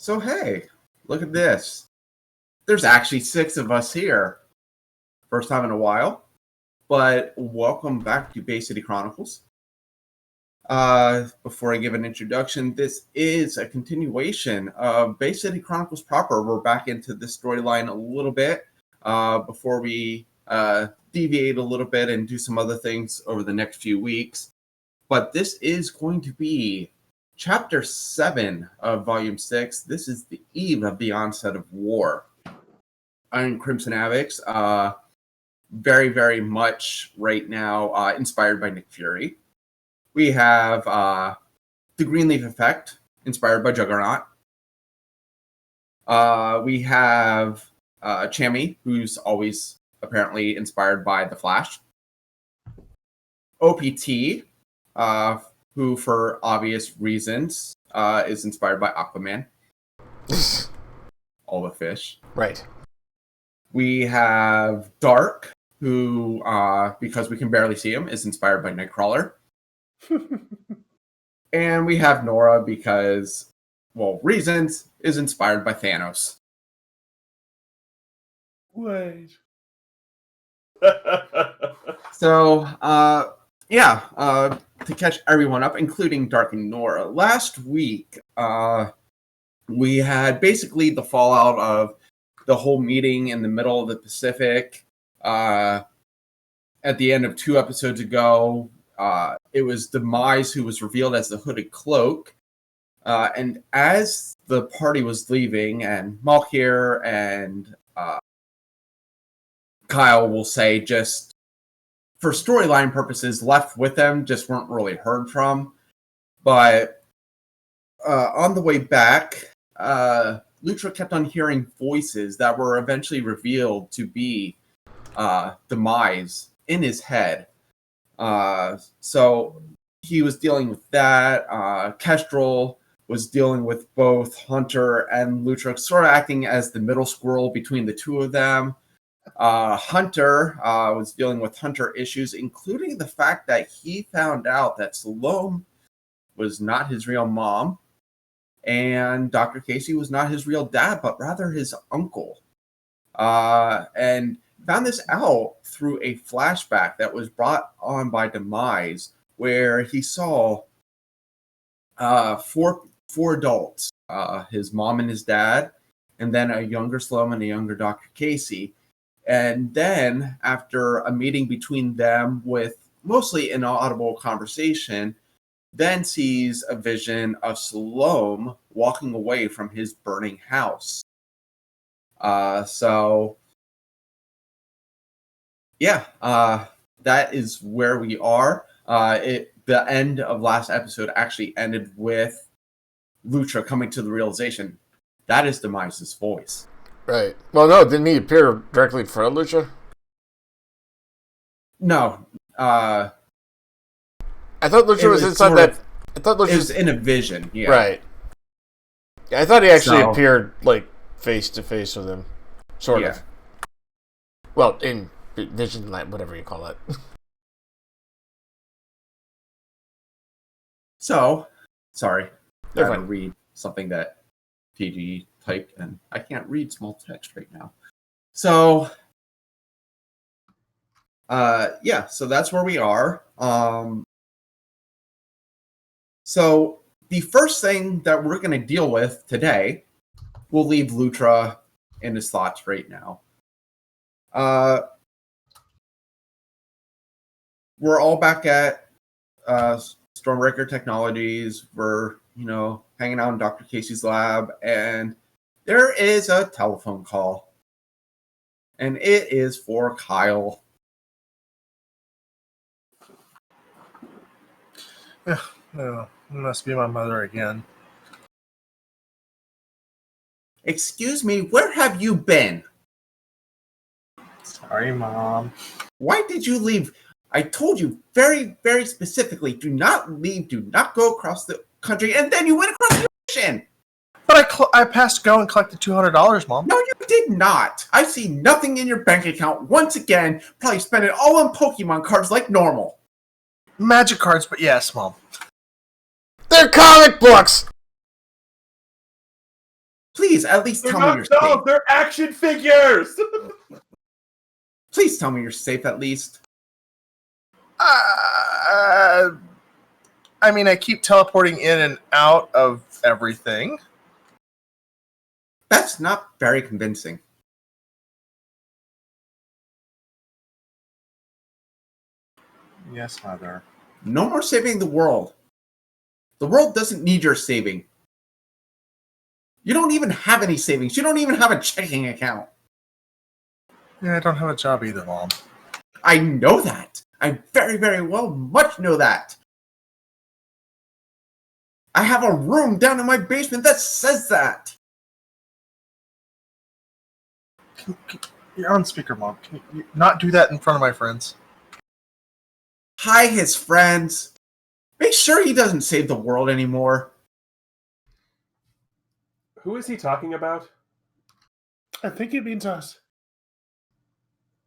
So hey, look at this. There's actually 6 of us here. First time in a while. But welcome back to Bay City Chronicles. Before I give an introduction, this is a continuation of Bay City Chronicles proper. We're back into this storyline a little bit before we deviate a little bit and do some other things over the next few weeks. But this is going to be Chapter 7 of Volume 6. This is the eve of the onset of war. Iron Crimson Avix, very, very much right now inspired by Nick Fury. We have the Greenleaf Effect, inspired by Juggernaut. We have Chammy, who's always apparently inspired by The Flash. OPT, who for obvious reasons is inspired by Aquaman. All the fish. Right. We have Dark, who, because we can barely see him, is inspired by Nightcrawler. And we have Nora because, well, reasons, is inspired by Thanos. Wait. So, to catch everyone up, including Dark and Nora, last week, we had basically the fallout of the whole meeting in the middle of the Pacific. At the end of 2 episodes ago, it was Demise who was revealed as the Hooded Cloak. And as the party was leaving, and Malkir and Kyle will say, just for storyline purposes, left with them, just weren't really heard from. But on the way back, Lutra kept on hearing voices that were eventually revealed to be Demise in his head. So he was dealing with that. Kestrel was dealing with both Hunter and Lutra, sort of acting as the middle squirrel between the two of them. Hunter was dealing with Hunter issues, including the fact that he found out that Salome was not his real mom, and Dr. Casey was not his real dad, but rather his uncle. And found this out through a flashback that was brought on by Demise, where he saw four adults, his mom and his dad, and then a younger Salome and a younger Dr. Casey. And then, after a meeting between them with mostly an audible conversation, then sees a vision of Salome walking away from his burning house. That is where we are. The end of last episode actually ended with Lutra coming to the realization that is Demise's voice. Right. Well, no, didn't he appear directly in front of Lutra? No. I thought Lutra was inside that. I thought Lutra was in a vision. Yeah. Right. Yeah, I thought he actually appeared like face to face with him, sort of. Well, in vision, whatever you call it. So, sorry, I You're had to fine. read something that PG typed, and I can't read small text right now. So, so that's where we are. So the first thing that we're going to deal with today, we'll leave Lutra in his thoughts right now. We're all back at Stormbreaker Technologies. We're, hanging out in Dr. Casey's lab, and there is a telephone call. And it is for Kyle. No, it must be my mother again. Excuse me, where have you been? Sorry, Mom. Why did you leave? I told you very, very specifically, do not leave, do not go across the country, and then you went across the ocean. But I passed go and collected $200, Mom. No, you did not. I see nothing in your bank account once again. Probably spent it all on Pokemon cards like normal. Magic cards, but yes, Mom. They're comic books! Please, at least They're tell me not you're safe. dolls, they're action figures! Please tell me you're safe at least. I mean, I keep teleporting in and out of everything. That's not very convincing. Yes, Mother. No more saving the world. The world doesn't need your saving. You don't even have any savings. You don't even have a checking account. Yeah, I don't have a job either, Mom. I know that. I very, very well much know that. I have a room down in my basement that says that. You're on speaker, Mom. Can you not do that in front of my friends? Hi, his friends. Make sure he doesn't save the world anymore. Who is he talking about? I think it means us.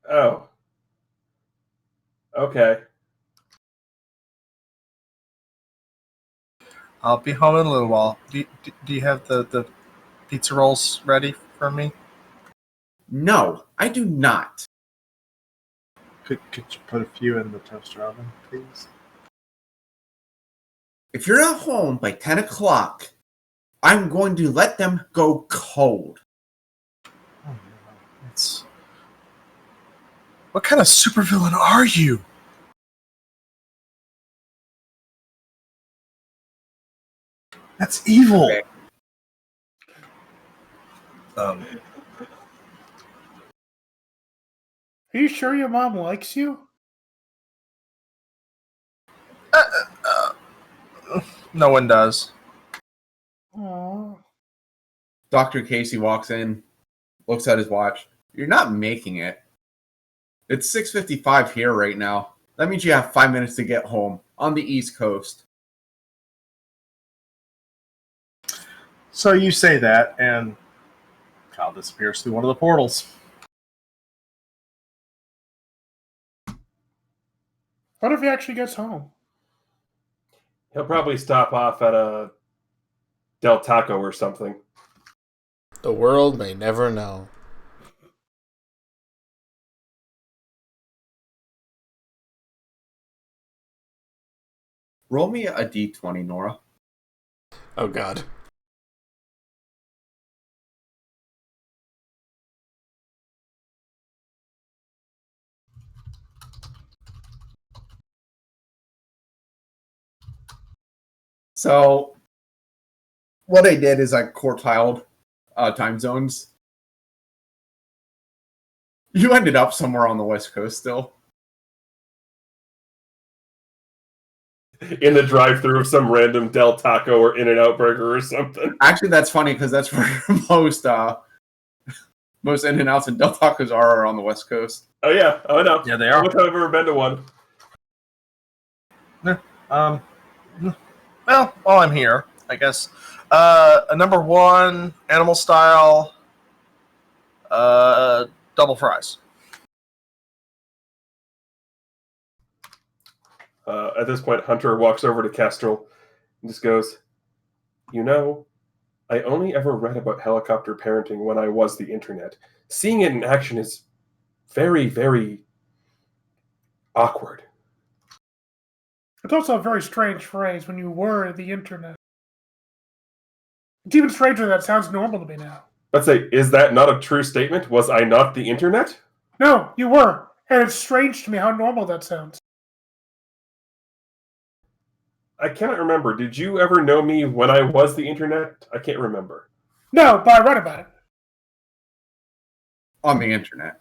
Oh. Okay. I'll be home in a little while. Do you have the pizza rolls ready for me? No, I do not. Could you put a few in the toaster oven, please? If you're not home by 10 o'clock, I'm going to let them go cold. Oh, no. It's... What kind of supervillain are you? That's evil. Okay. Are you sure your mom likes you? No one does. Aww. Dr. Casey walks in, looks at his watch. You're not making it. It's 6:55 here right now. That means you have 5 minutes to get home on the East Coast. So you say that, and Kyle disappears through one of the portals. What if he actually gets home? He'll probably stop off at a Del Taco or something. The world may never know. Roll me a d20, Nora. Oh, God. So, what I did is I quartiled time zones. You ended up somewhere on the West Coast still. In the drive-thru of some random Del Taco or In-N-Out Burger or something. Actually, that's funny because that's where most In-N-Outs and Del Tacos are on the West Coast. Oh yeah, oh no. Yeah, they are. I've ever been to one. Well, while I'm here, I guess. A number one, animal style, double fries. At this point, Hunter walks over to Kestrel and just goes, "You know, I only ever read about helicopter parenting when I was the internet. Seeing it in action is very, very awkward." It's also a very strange phrase when you were the internet. It's even stranger that it sounds normal to me now. Let's say, is that not a true statement? Was I not the internet? No, you were. And it's strange to me how normal that sounds. I cannot remember. Did you ever know me when I was the internet? I can't remember. No, but I read about it. On the internet.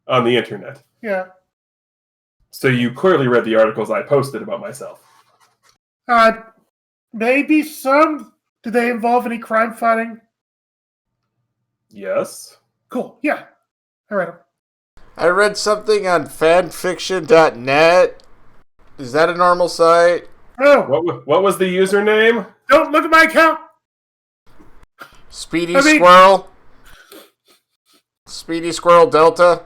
On the internet. Yeah. So you clearly read the articles I posted about myself. Maybe some. Did they involve any crime fighting? Yes. Cool. Yeah. I read them. I read something on fanfiction.net. Is that a normal site? No. What was the username? Don't look at my account. Speedy Squirrel? Speedy Squirrel Delta?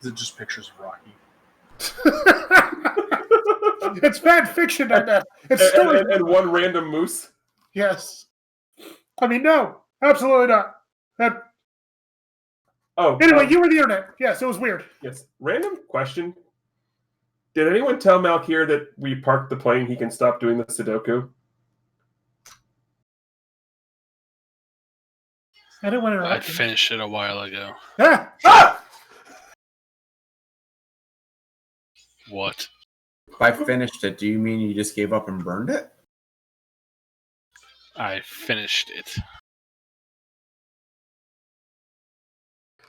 Is it just pictures of Rocky? It's fan fiction. It's and one random moose. Yes. I mean, no, absolutely not. Oh, Anyway, you were the internet. Yes, it was weird. Yes. Random question. Did anyone tell Malkier that we parked the plane? He can stop doing the Sudoku. I didn't want to I interrupt him. finished it a while ago. Ah! What? By finished it, do you mean you just gave up and burned it? I finished it.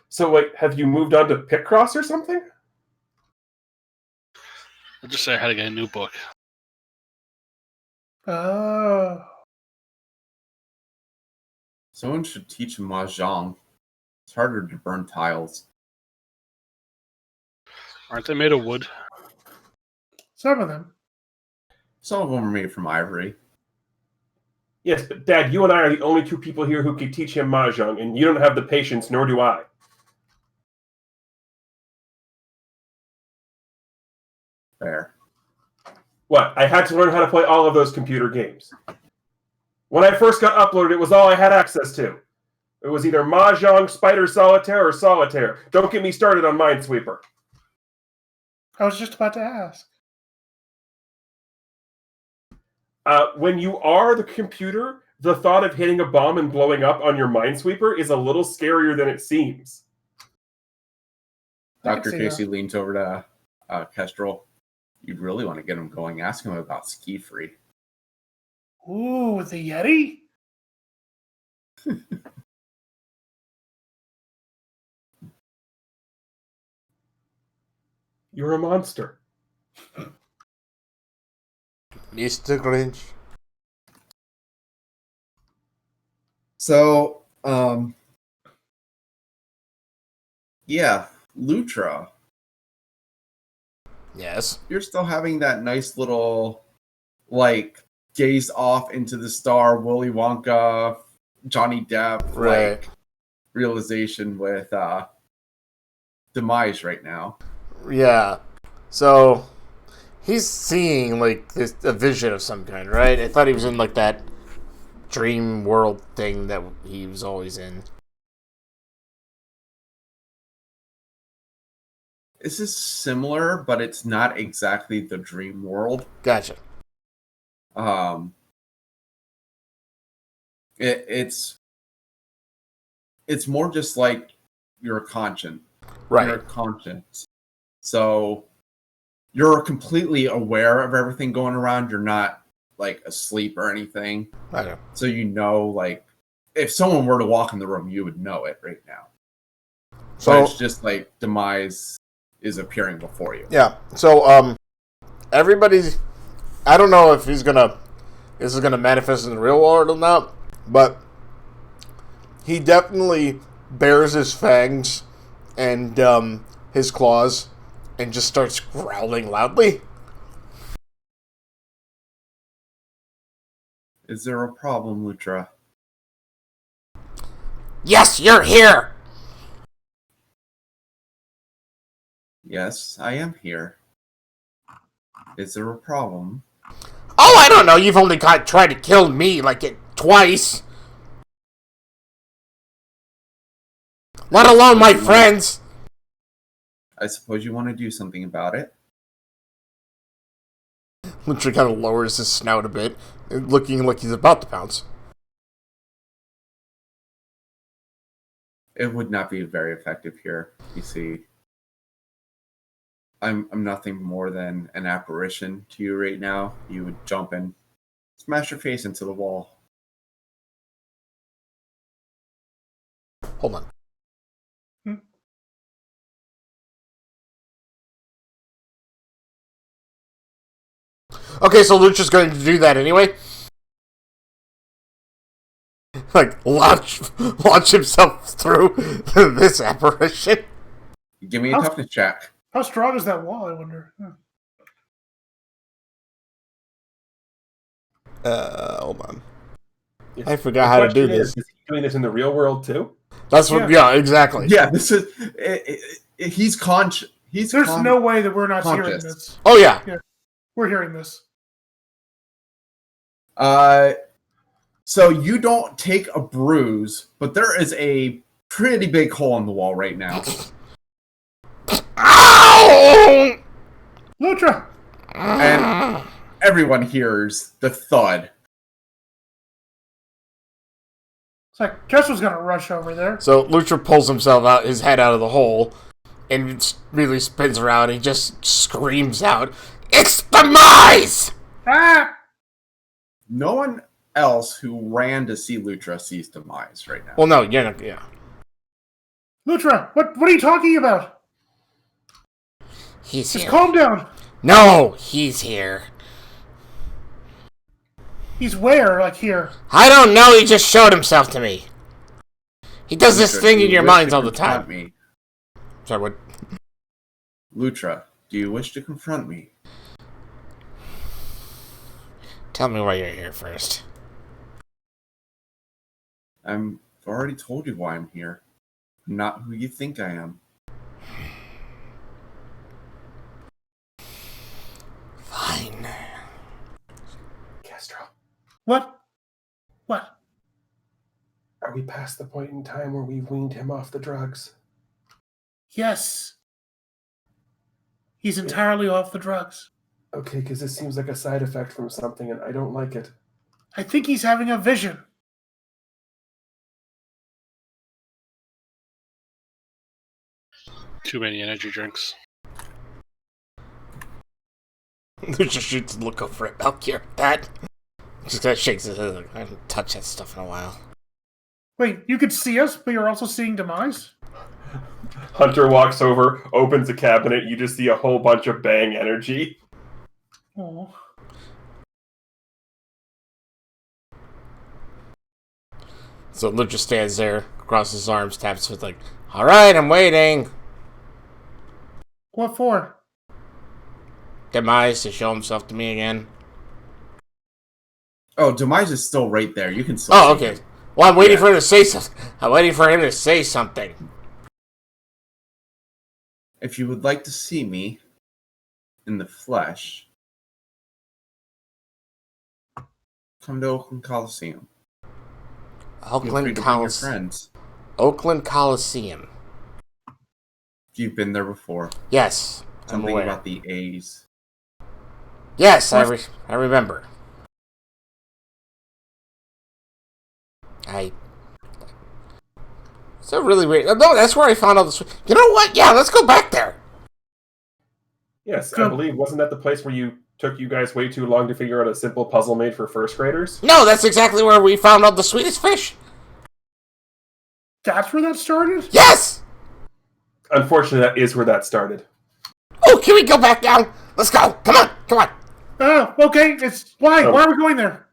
So, like, have you moved on to Picross or something? I'll just say I had to get a new book. Oh. Someone should teach him Mahjong. It's harder to burn tiles. Aren't they made of wood? Some of them. Some of them are made from ivory. Yes, but Dad, you and I are the only two people here who can teach him Mahjong, and you don't have the patience, nor do I. Fair. What? I had to learn how to play all of those computer games. When I first got uploaded, it was all I had access to. It was either Mahjong, Spider Solitaire, or Solitaire. Don't get me started on Minesweeper. I was just about to ask. When you are the computer, the thought of hitting a bomb and blowing up on your Minesweeper is a little scarier than it seems. Dr. Casey leans over to Kestrel. You'd really want to get him going. Ask him about Ski Free. Ooh, with the Yeti? You're a monster. Mr. Grinch. So, yeah, Lutra. Yes. You're still having that nice little, like, gaze off into the star, Willy Wonka, Johnny Depp, Right. like, realization with Demise right now. Yeah. So he's seeing like a vision of some kind, right? I thought he was in like that dream world thing that he was always in. This is similar, but it's not exactly the dream world. Gotcha. It's more just like your conscience. Right. Your conscience. So you're completely aware of everything going around. You're not like asleep or anything. I know. So you know, like, if someone were to walk in the room, you would know it right now. So it's just like Demise is appearing before you. Yeah. So everybody's. I don't know if this is gonna manifest in the real world or not, but he definitely bares his fangs and his claws and just starts growling loudly. Is there a problem, Lutra? Yes, you're here. Yes, I am here. Is there a problem? Oh, I don't know. You've only tried to kill me like it twice. Let alone my friends. I suppose you want to do something about it. Lucha kind of lowers his snout a bit, looking like he's about to pounce. It would not be very effective here. You see, I'm nothing more than an apparition to you right now. You would jump and smash your face into the wall. Hold on. Okay, so Lucha's going to do that anyway. Like, launch himself through this apparition. Give me a toughness check. How strong is that wall, I wonder? Hold on. Yes. I forgot how to do this. Is he doing this in the real world too? That's what. Yeah, exactly. Yeah, this is. He's conscious. There's no way that we're not hearing conscious. this. Oh yeah. We're hearing this. So you don't take a bruise, but there is a pretty big hole in the wall right now. Ow! Lutra! And everyone hears the thud. It's like Kestrel's gonna rush over there. So Lucha pulls his head out of the hole, and really spins around. And he just screams out, "It's Demise!" Ah! No one else who ran to see Lutra sees Demise right now. Well, no, yeah. Lutra, what are you talking about? He's Just here. calm down. No, he's here. He's where? Like here? I don't know. He just showed himself to me. He does this Lutra, thing do in you your wish minds to all the confront time. Me? Sorry, what? Lutra, do you wish to confront me? Tell me why you're here first. I've already told you why I'm here. I'm not who you think I am. Fine. Kestrel, What? What? are we past the point in time where we've weaned him off the drugs? Yes. He's entirely off the drugs. Okay, because this seems like a side effect from something, and I don't like it. I think he's having a vision. Too many energy drinks. Lucha shoots a look over at Melchior. That just kind of shakes his head. Like, I haven't touched that stuff in a while. Wait, you could see us, but you're also seeing Demise? Hunter walks over, opens a cabinet. You just see a whole bunch of bang energy. Oh. So Lucha stands there, crosses his arms, taps with like, "All right, I'm waiting." What for? Demise to show himself to me again. Oh, Demise is still right there. You can still Oh, see okay. him. Well, I'm waiting for him to say something. I'm waiting for him to say something. If you would like to see me in the flesh, come to Oakland Coliseum. Feel free Oakland to bring your Coliseum. friends. Oakland Coliseum. You've been there before. Yes, I'm Something aware. about the A's. Yes, I remember. It's a really weird. No, that's where I found all this. You know what? Yeah, let's go back there. Yes, I believe, wasn't that the place where you took you guys way too long to figure out a simple puzzle made for first graders? No, that's exactly where we found all the sweetest fish. That's where that started? Yes. Unfortunately, that is where that started. Oh, can we go back down? Let's go. Come on. Oh, okay. It's why? Oh. Why are we going there?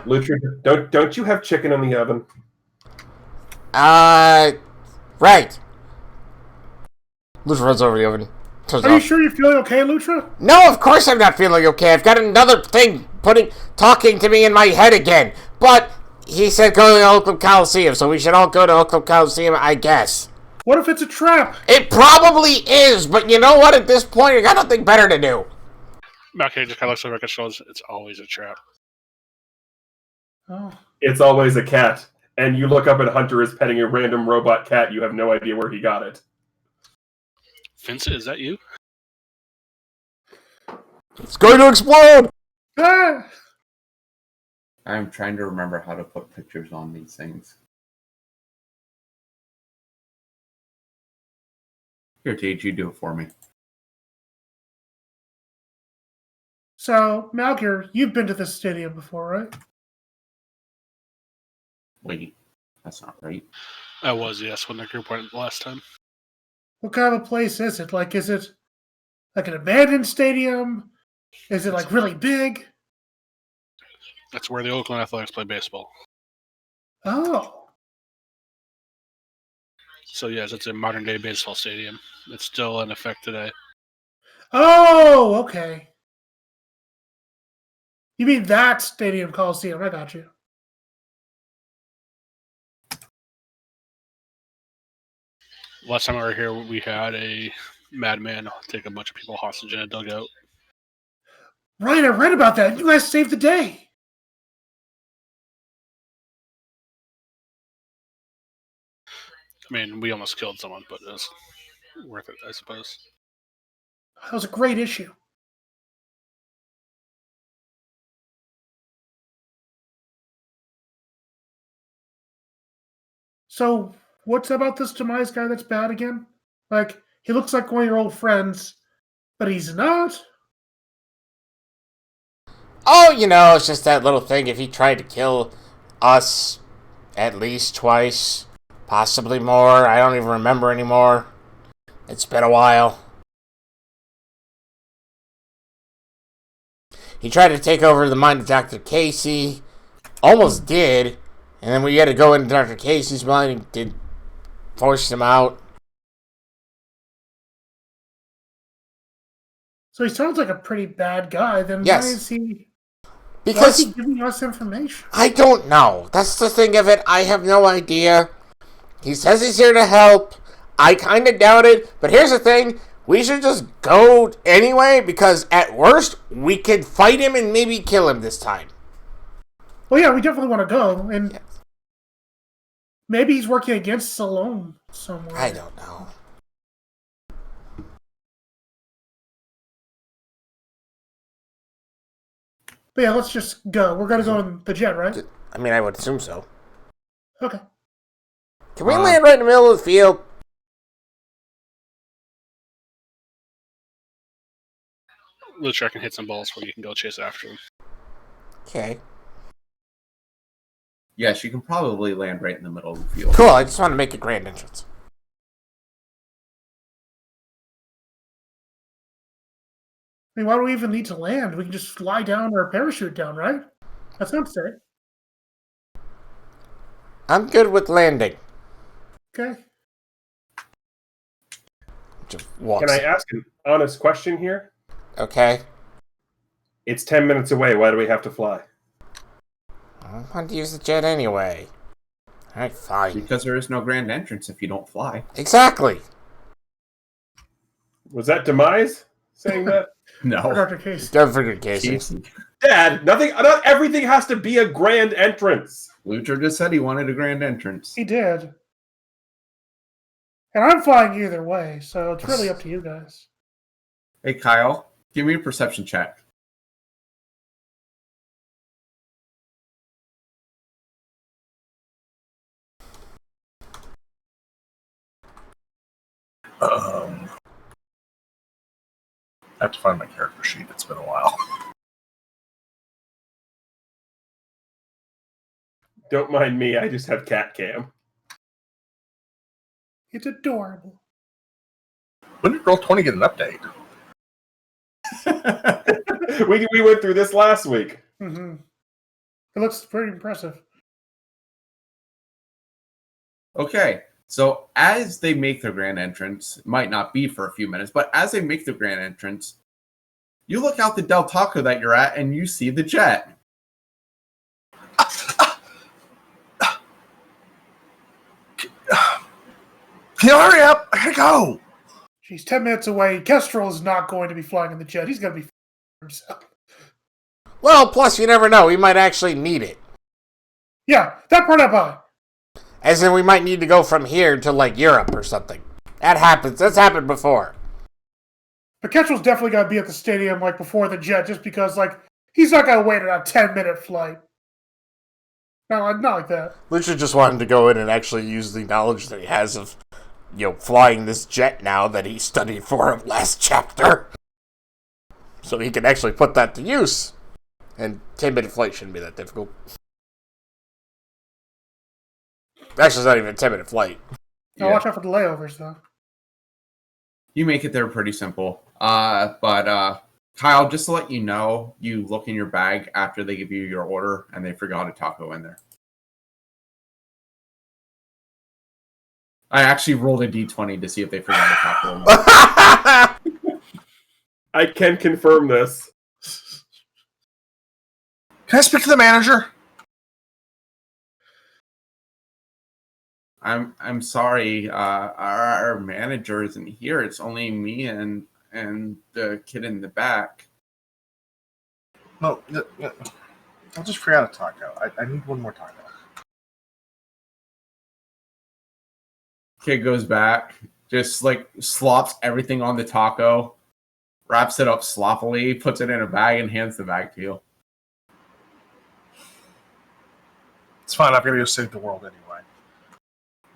Lutra, don't you have chicken in the oven? Right. Lucha runs over the oven. Turns it Are you off. sure you're feeling okay, Lutra? No, of course I'm not feeling okay. I've got another thing talking to me in my head again. But he said go to the Oakland Coliseum, so we should all go to Oakland Coliseum, I guess. What if it's a trap? It probably is, but you know what? At this point, I got nothing better to do. Malcolm just kind of looks over at Kestrel. It's always a trap. Oh. It's always a cat. And you look up and Hunter is petting a random robot cat. You have no idea where he got it. Vincent, is that you? It's going to explode! Ah! I'm trying to remember how to put pictures on these things. Here, Tage, you do it for me. So, Malkir, you've been to this stadium before, right? Wait, that's not right. I was, yes, when the group went last time. What kind of a place is it? Like, is it like an abandoned stadium? Is it like really big? That's where the Oakland Athletics play baseball. Oh. So, yes, it's a modern day baseball stadium. It's still in effect today. Oh, okay. You mean that Stadium Coliseum? I got you. Last time I were here, we had a madman take a bunch of people hostage in a dugout. Right, I read about that. You guys saved the day. I mean, we almost killed someone, but it was worth it, I suppose. That was a great issue. So, what's about this Demise guy that's bad again? Like, he looks like one of your old friends, but he's not? Oh, it's just that little thing. If he tried to kill us at least twice, possibly more, I don't even remember anymore. It's been a while. He tried to take over the mind of Dr. Casey. Almost did. And then we had to go into Dr. Casey's mind and did force him out. So he sounds like a pretty bad guy. Then Yes. why is he Because giving us information? I don't know. That's the thing of it. I have no idea. He says he's here to help. I kind of doubt it. But here's the thing. We should just go anyway, because at worst, we could fight him and maybe kill him this time. Well, yeah, we definitely want to go. And maybe he's working against Salome somewhere. I don't know. But yeah, let's just go. We're going to go in the jet, right? I mean, I would assume so. Okay. Can we land right in the middle of the field? Lucha can hit some balls where you can go chase after him. Okay. Yes, you can probably land right in the middle of the field. Cool, I just want to make a grand entrance. I mean, why do we even need to land? We can just fly down or parachute down, right? That sounds safe. I'm good with landing. Okay. Just walks. Can I ask an honest question here? Okay. It's 10 minutes away. Why do we have to fly? I want to use the jet anyway. Alright, fine. Because there is no grand entrance if you don't fly. Exactly. Was that Demise saying that? No. Dr. Case. Don't forget Casey. Casey. Dad, not everything has to be a grand entrance. Lucha just said he wanted a grand entrance. He did. And I'm flying either way, so it's really up to you guys. Hey, Kyle, give me a perception check. I have to find my character sheet. It's been a while. Don't mind me. I just have cat cam. It's adorable. When did Roll 20 get an update? We went through this last week. Mm-hmm. It looks pretty impressive. Okay, so as they make their grand entrance, it might not be for a few minutes, but as they make their grand entrance, you look out the Del Taco that you're at and you see the jet. Can you hurry up? I gotta go. She's 10 minutes away. Kestrel is not going to be flying in the jet. He's going to be himself. Well, plus you never know. We might actually need it. Yeah, that part I buy. As in, we might need to go from here to, like, Europe or something. That happens. That's happened before. But Kestrel's definitely got to be at the stadium like before the jet, just because he's not going to wait on a 10-minute flight. No, not like that. Lucha just wanted to go in and actually use the knowledge that he has of, flying this jet now that he studied for last chapter. So he can actually put that to use. And 10-minute flight shouldn't be that difficult. Actually, it's not even a 10-minute flight. Now watch out for the layovers, though. You make it there pretty simple. But Kyle, just to let you know, you look in your bag after they give you your order, and they forgot a taco in there. I actually rolled a d20 to see if they forgot a taco in there. I can confirm this. Can I speak to the manager? I'm sorry. Our manager isn't here. It's only me and the kid in the back. No, I'll just forgot a taco. I need one more taco. Kid goes back, just like slops everything on the taco, wraps it up sloppily, puts it in a bag, and hands the bag to you. It's fine. I'm gonna go save the world anyway.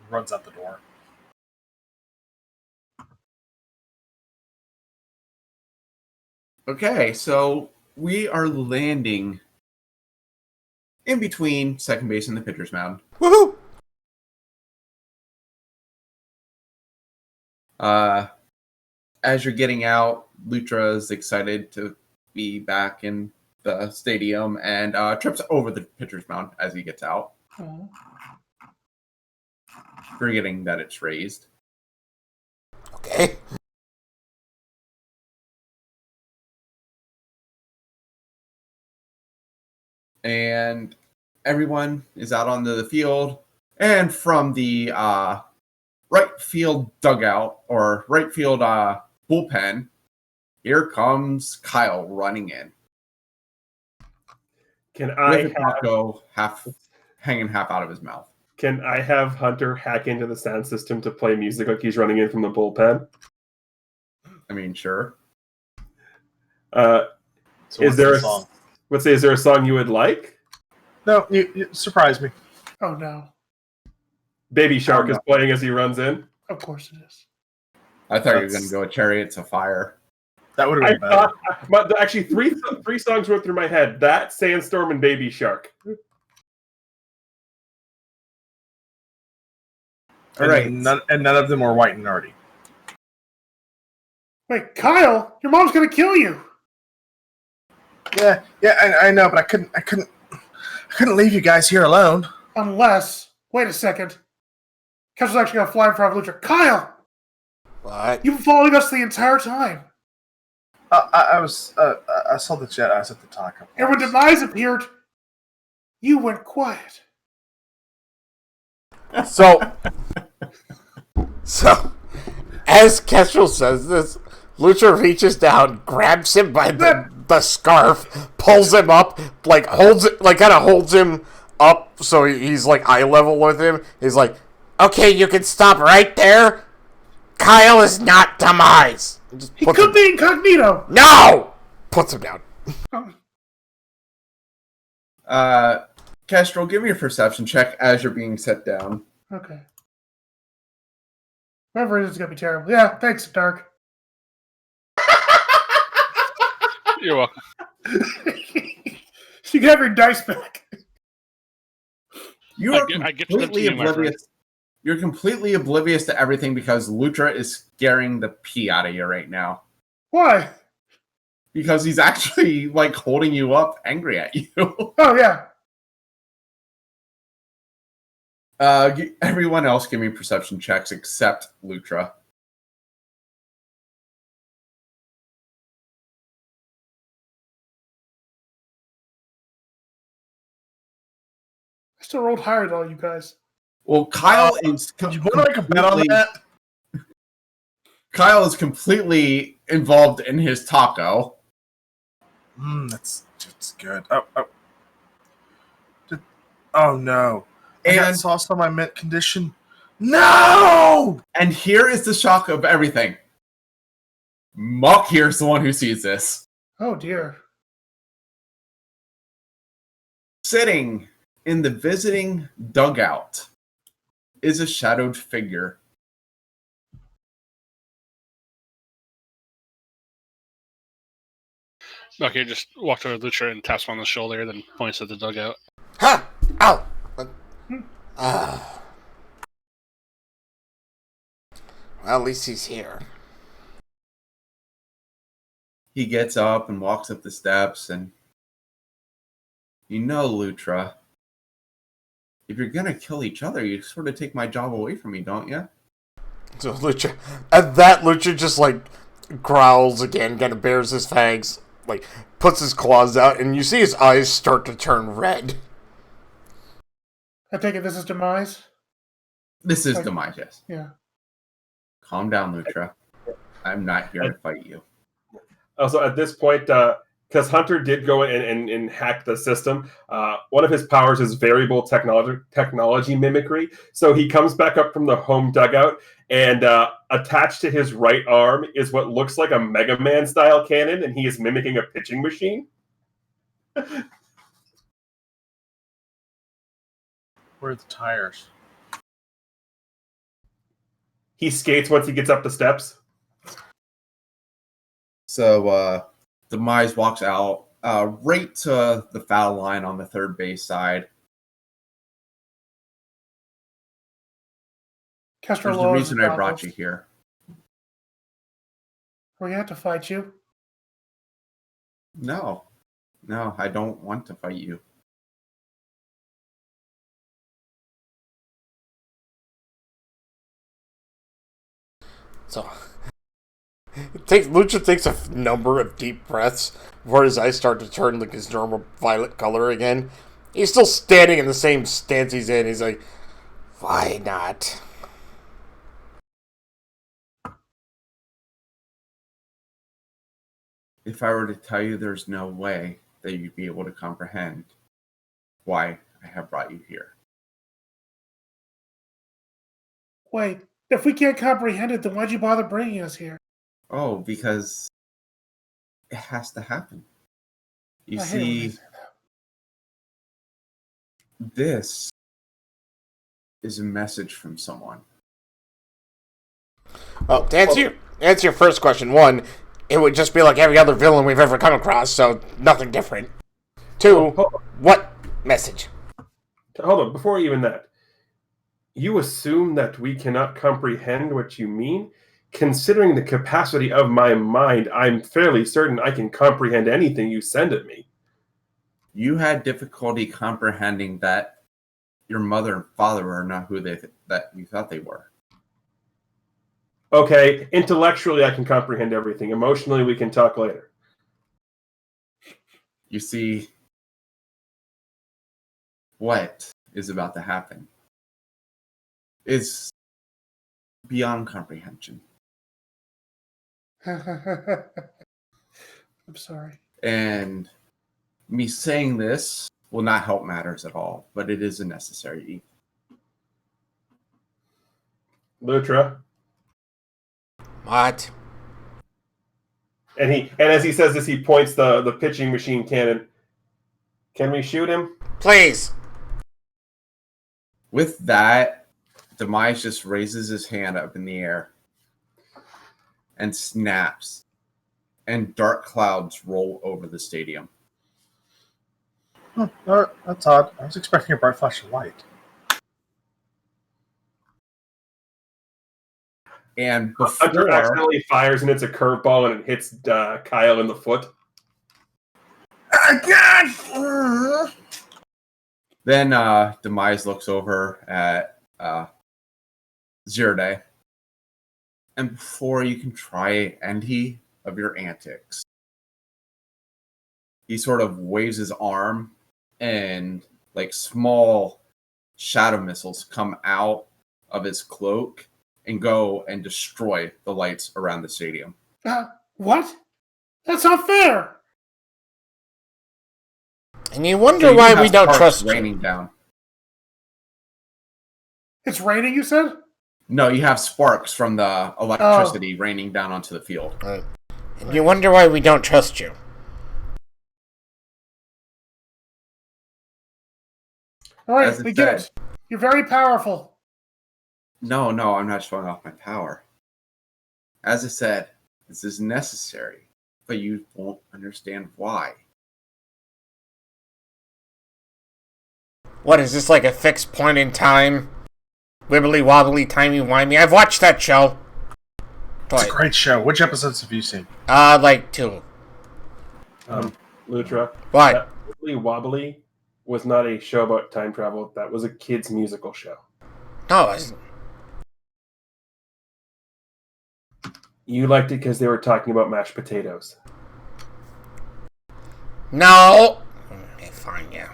Runs out the door. Okay, so we are landing in between second base and the pitcher's mound. Woohoo! As you're getting out, Lutra is excited to be back in the stadium and trips over the pitcher's mound as he gets out, Oh. forgetting that it's raised. Okay. And everyone is out onto the field. And from the right field dugout or right field bullpen, here comes Kyle running in. Can I With a taco hanging half out of his mouth. Can I have Hunter hack into the sound system to play music like he's running in from the bullpen? I mean, sure. So Is there a song? Is there a song you would like? No, you surprise me. Oh no! Baby Shark is playing as he runs in. Of course it is. I thought you were going to go Chariots of Fire. That would have I been better. thought, but actually, three songs went through my head. That, Sandstorm, and Baby Shark. All right. And none of them were white and nerdy. Wait, Kyle, your mom's gonna kill you. Yeah, I know, but I couldn't leave you guys here alone. Unless, wait a second. Kestrel's actually gonna fly in front of Lucha. Kyle, What? you've been following us the entire time. I saw the jet. I was at the taco. And when Demise appeared, you went quiet. So, as Kestrel says this, Lucha reaches down, grabs him by the scarf, pulls him up, kind of holds him up so he's like eye level with him. He's like, "Okay, you can stop right there. Kyle is not Demise." He could be incognito. No! Puts him down. Kestrel, give me a perception check as you're being set down. Okay. Whoever it is gonna be terrible. Yeah, thanks, Dark. You're welcome. You can have your dice back. You are I get to them to completely you, my friend. oblivious. You're completely oblivious to everything because Lutra is scaring the pee out of you right now. Why? Because he's actually like holding you up, angry at you. Oh yeah. Everyone else give me perception checks except Lutra. I still rolled higher than all you guys. Well, Kyle is You want to make a bet on that? Kyle is completely involved in his taco. That's good. Oh no! I got And sauce on my mint condition. No! and here is the shock of everything. Muck here's the one who sees this. Oh dear. Sitting in the visiting dugout is a shadowed figure. Okay, just walks over to Lucha and taps him on the shoulder, then points at the dugout. Ha! Ow! Well, at least he's here. He gets up and walks up the steps, and you know, Lutra, if you're gonna kill each other, you sort of take my job away from me, don't you? So Lucha, at that, Lucha just like growls again, kind of bares his fangs, like puts his claws out, and you see his eyes start to turn red. I take it this is Demise? This is Demise, yes. Yeah. Calm down, Lutra. I'm not here to fight you. Also, at this point, because Hunter did go in and hack the system. One of his powers is variable technology mimicry. So he comes back up from the home dugout, and attached to his right arm is what looks like a Mega Man style cannon, and he is mimicking a pitching machine. Where are the tires? He skates once he gets up the steps. So Demise walks out right to the foul line on the third base side. Kestrel There's the lowers reason his I brought goggles. you here. We have to fight you. No, I don't want to fight you. So Lucha takes a number of deep breaths before his eyes start to turn like his normal violet color again. He's still standing in the same stance he's in. He's like, why not? If I were to tell you there's no way that you'd be able to comprehend why I have brought you here. Wait, if we can't comprehend it, then why'd you bother bringing us here? Oh, because it has to happen. You I hate when they see, say that. this is a message from someone. Well, to answer your first question, one, it would just be like every other villain we've ever come across, so nothing different. Two, what message? Hold on, before even that. You assume that we cannot comprehend what you mean? Considering the capacity of my mind, I'm fairly certain I can comprehend anything you send at me. You had difficulty comprehending that your mother and father are not who that you thought they were. Okay, intellectually I can comprehend everything. Emotionally, we can talk later. You see, what is about to happen is beyond comprehension. I'm sorry. And me saying this will not help matters at all, but it is a necessary evil. Lutra. What? And as he says this, he points the pitching machine cannon. Can we shoot him? Please. With that, Demise just raises his hand up in the air and snaps, and dark clouds roll over the stadium. That's odd. I was expecting a bright flash of light. And Hunter before accidentally fires and it's a curveball and it hits Kyle in the foot. then Demise looks over at Zero Day. And before you can try any of your antics, he sort of waves his arm and like small shadow missiles come out of his cloak and go and destroy the lights around the stadium. What? That's not fair. And you wonder So you why have we don't sparks trust raining you. down. It's raining, you said? No, you have sparks from the electricity raining down onto the field. Right. And you wonder why we don't trust you. All right, As it we get said. it. You're very powerful. No, I'm not showing off my power. As I said, this is necessary, but you won't understand why. What, is this like a fixed point in time? Wibbly wobbly, timey-wimey? I've watched that show. It's a great show. Which episodes have you seen? Like 2. Lutra. What? That Wibbly Wobbly was not a show about time travel. That was a kid's musical show. No, it's... You liked it because they were talking about mashed potatoes. No! Okay, fine, yeah.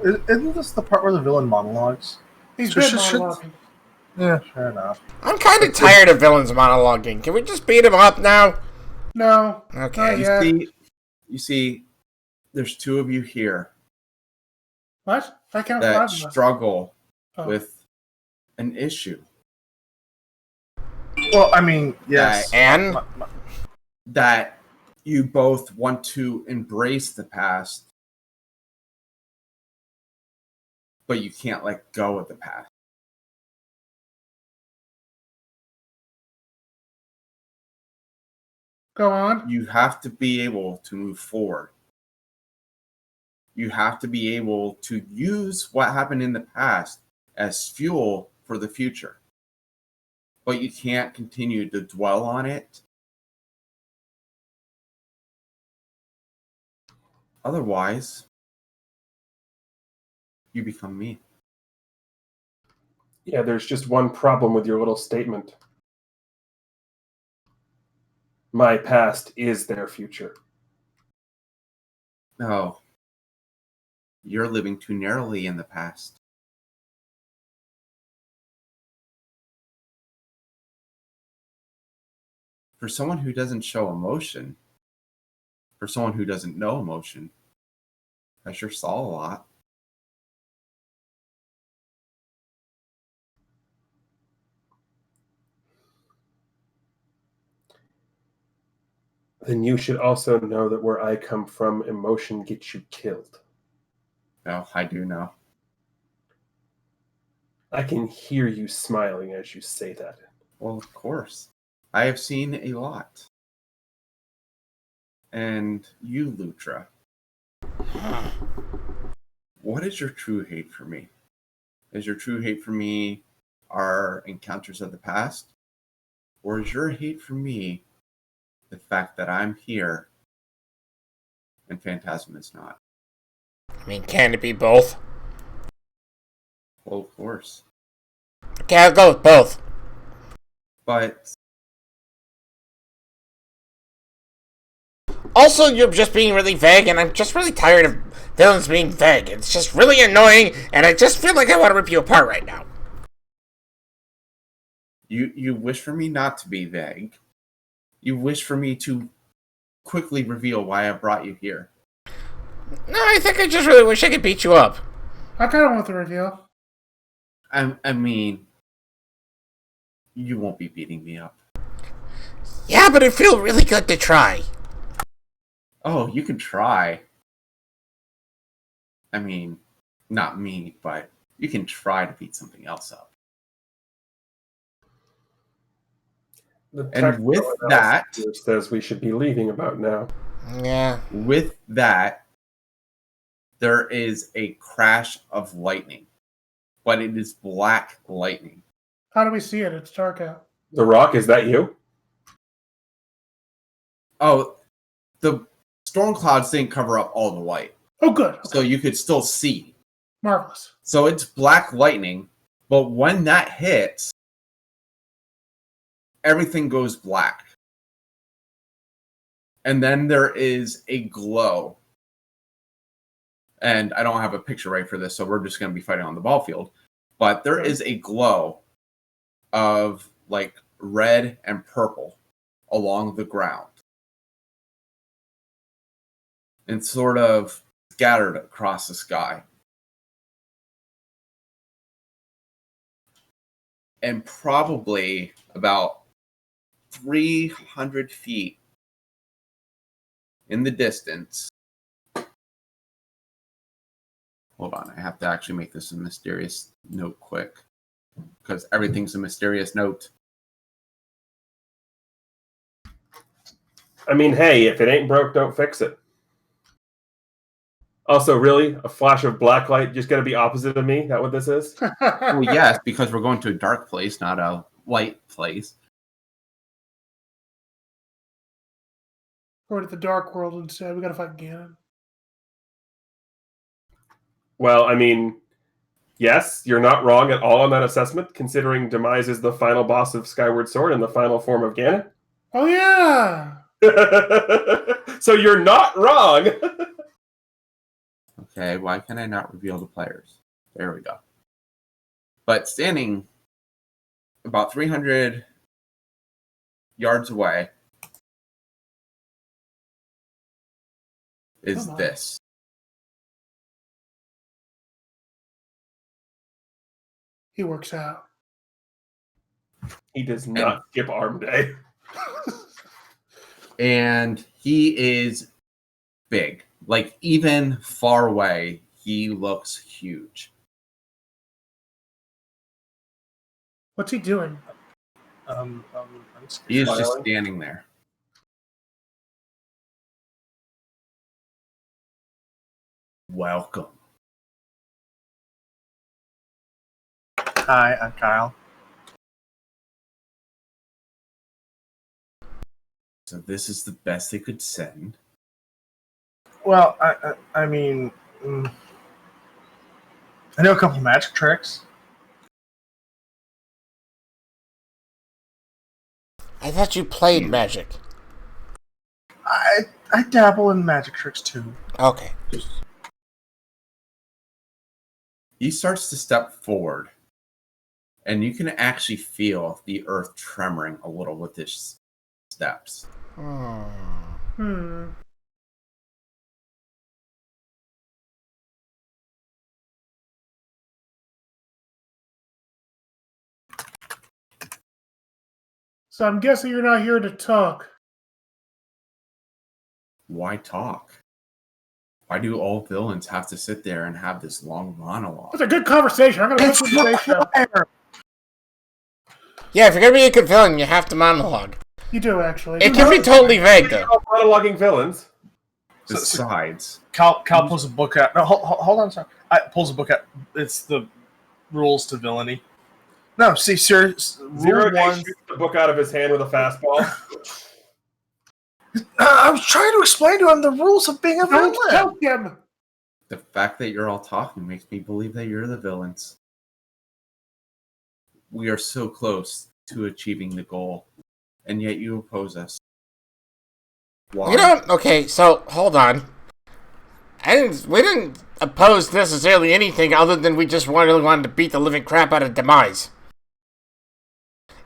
Isn't this the part where the villain monologues? He's So been should- monologuing. Yeah, fair enough. I'm kind of tired of villains monologuing. Can we just beat him up now? No. Okay. Not yet. See, You see, there's two of you here What? I count that five of us. struggle Oh. with an issue Well, I mean, yes. And that you both want to embrace the past, but you can't let go of the past. Go on. You have to be able to move forward. You have to be able to use what happened in the past as fuel for the future. But you can't continue to dwell on it. Otherwise, you become me. Yeah, there's just one problem with your little statement. My past is their future. No. You're living too narrowly in the past. For someone who doesn't show emotion, for someone who doesn't know emotion, I sure saw a lot. Then you should also know that where I come from, emotion gets you killed. No, I do know. I can hear you smiling as you say that. Well, of course. I have seen a lot. And you, Lutra, what is your true hate for me? Is your true hate for me our encounters of the past? Or is your hate for me the fact that I'm here and Phantasm is not? I mean, can it be both? Well, of course. Okay, I'll go with both. But Also, you're just being really vague, and I'm just really tired of villains being vague. It's just really annoying, and I just feel like I want to rip you apart right now. you wish for me not to be vague. You wish for me to quickly reveal why I brought you here. No, I think I just really wish I could beat you up. I kind of want the reveal. I mean, you won't be beating me up. Yeah, but it'd feel really good to try. Oh, you can try. I mean, not me, but you can try to beat something else up. The And with technical that, analysis says we should be leaving about now. Yeah. with that, there is a crash of lightning, but it is black lightning. How do we see it? It's dark out. The Rock, is that you? Oh, the storm clouds didn't cover up all the light, Oh, good. Okay. so you could still see. Marvelous. So it's black lightning, but when that hits, everything goes black. And then there is a glow. And I don't have a picture right for this, so we're just going to be fighting on the ball field. But there is a glow of like red and purple along the ground. And sort of scattered across the sky. And probably about 300 feet in the distance. Hold on, I have to actually make this a mysterious note quick. Because everything's a mysterious note. I mean, hey, if it ain't broke, don't fix it. Also, really? A flash of black light just going to be opposite of me? That what this is? Well, yes, because we're going to a dark place, not a light place. Or to the dark world instead. We gotta fight Ganon. Well, I mean, yes, you're not wrong at all on that assessment, considering Demise is the final boss of Skyward Sword and the final form of Ganon. Oh, yeah. So you're not wrong. Okay, why can I not reveal the players? There we go. But standing about 300 yards away is Oh my. this. He works out. He does not skip arm day. And he is big. Like, even far away, he looks huge. What's he doing? I'm He is just Smiling. standing there. Welcome. Hi, I'm Kyle. So this is the best they could send. Well, I mean, I know a couple magic tricks. I thought you played Magic. I dabble in magic tricks too. Okay. He starts to step forward, and you can actually feel the earth tremoring a little with his steps. Hmm. So I'm guessing you're not here to talk. Why talk? Why do all villains have to sit there and have this long monologue? That's a good conversation. I'm going to It's put some information. required. Yeah, if you're gonna be a good villain, you have to monologue. You do, actually. It can be totally vague, though. Monologuing villains. Besides, Cal pulls a book out. No, hold on, sorry. Pulls a book out. It's the rules to villainy. No, see, sir. Zero Rule Day one. shoots the book out of his hand with a fastball. I was trying to explain to him the rules of being a Don't villain. tell him. the fact that you're all talking makes me believe that you're the villains. We are so close to achieving the goal, and yet you oppose us. Why? You don't. Okay, so hold on. We didn't oppose necessarily anything other than we just really wanted to beat the living crap out of Demise.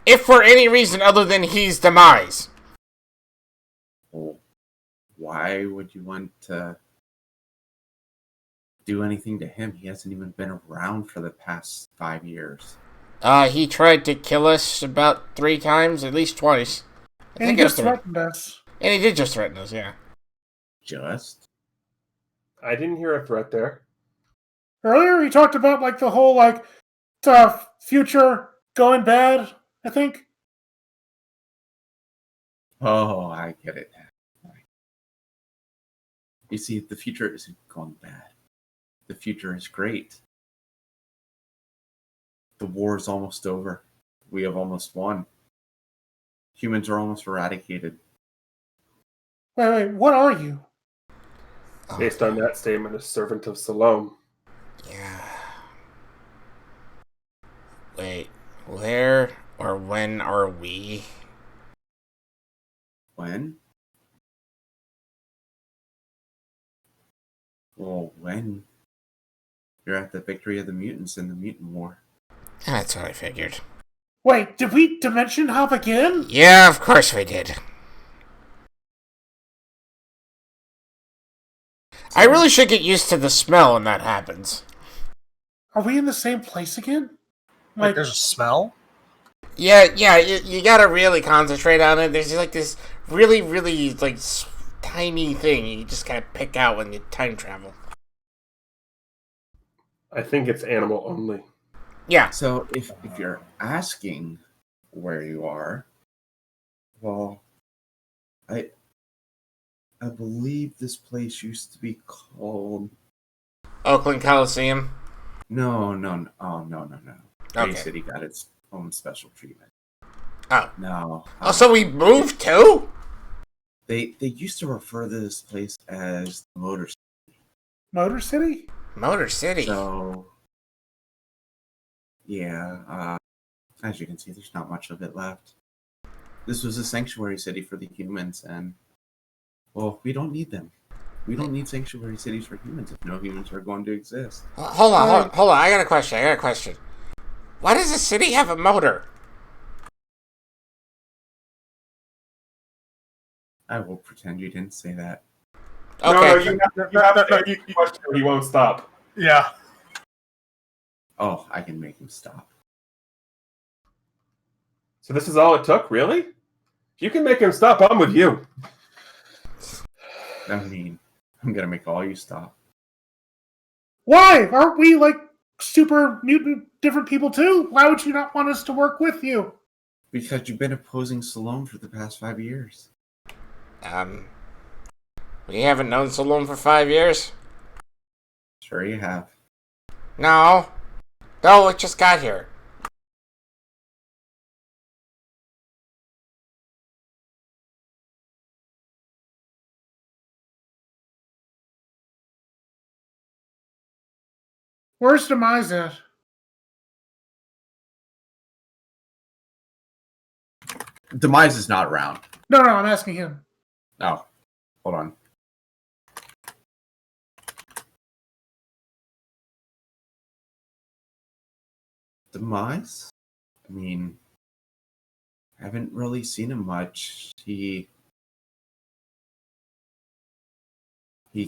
If for any reason other than he's Demise. Well, why would you want to do anything to him? He hasn't even been around for the past 5 years. He tried to kill us about 3 times, at least twice. And he just threatened us. And he did just threaten us, yeah. Just? I didn't hear a threat there. Earlier, he talked about like the whole like future going bad. I think. Oh, I get it now. You see, the future isn't going bad. The future is great. The war is almost over. We have almost won. Humans are almost eradicated. Wait, what are you? Based on that statement, a servant of Salome. Yeah. Wait, where or when are we? When? Well, when? You're at the victory of the mutants in the mutant war. That's what I figured. Wait, did we dimension hop again? Yeah, of course we did. I really should get used to the smell when that happens. Are we in the same place again? Like, there's a smell? Yeah, you gotta really concentrate on it. There's like this really, really, like, tiny thing you just kind of pick out when you time travel. I think it's animal only. Yeah. So if you're asking where you are, well, I believe this place used to be called Oakland Coliseum? No. Bay Okay. City got its own special treatment. Oh. No. Oh, so we moved too? They used to refer to this place as Motor City. Motor City? Motor City. So, yeah, as you can see, there's not much of it left. This was a sanctuary city for the humans, and, well, we don't need them. We don't need sanctuary cities for humans if no humans are going to exist. Hold on. I got a question. Why does the city have a motor? I will pretend you didn't say that. No, Okay. you have to answer the question or he won't stop. Yeah. Oh, I can make him stop. So this is all it took, really? If you can make him stop, I'm with you. I mean, I'm gonna make all you stop. Why? Aren't we like super mutant different people too? Why would you not want us to work with you? Because you've been opposing Stallone for the past 5 years. We haven't known Saloon for 5 years? Sure you have. No. No, it just got here. Where's Demise at? Demise is not around. No, I'm asking him. Oh, hold on. Demise? I mean, I haven't really seen him much. He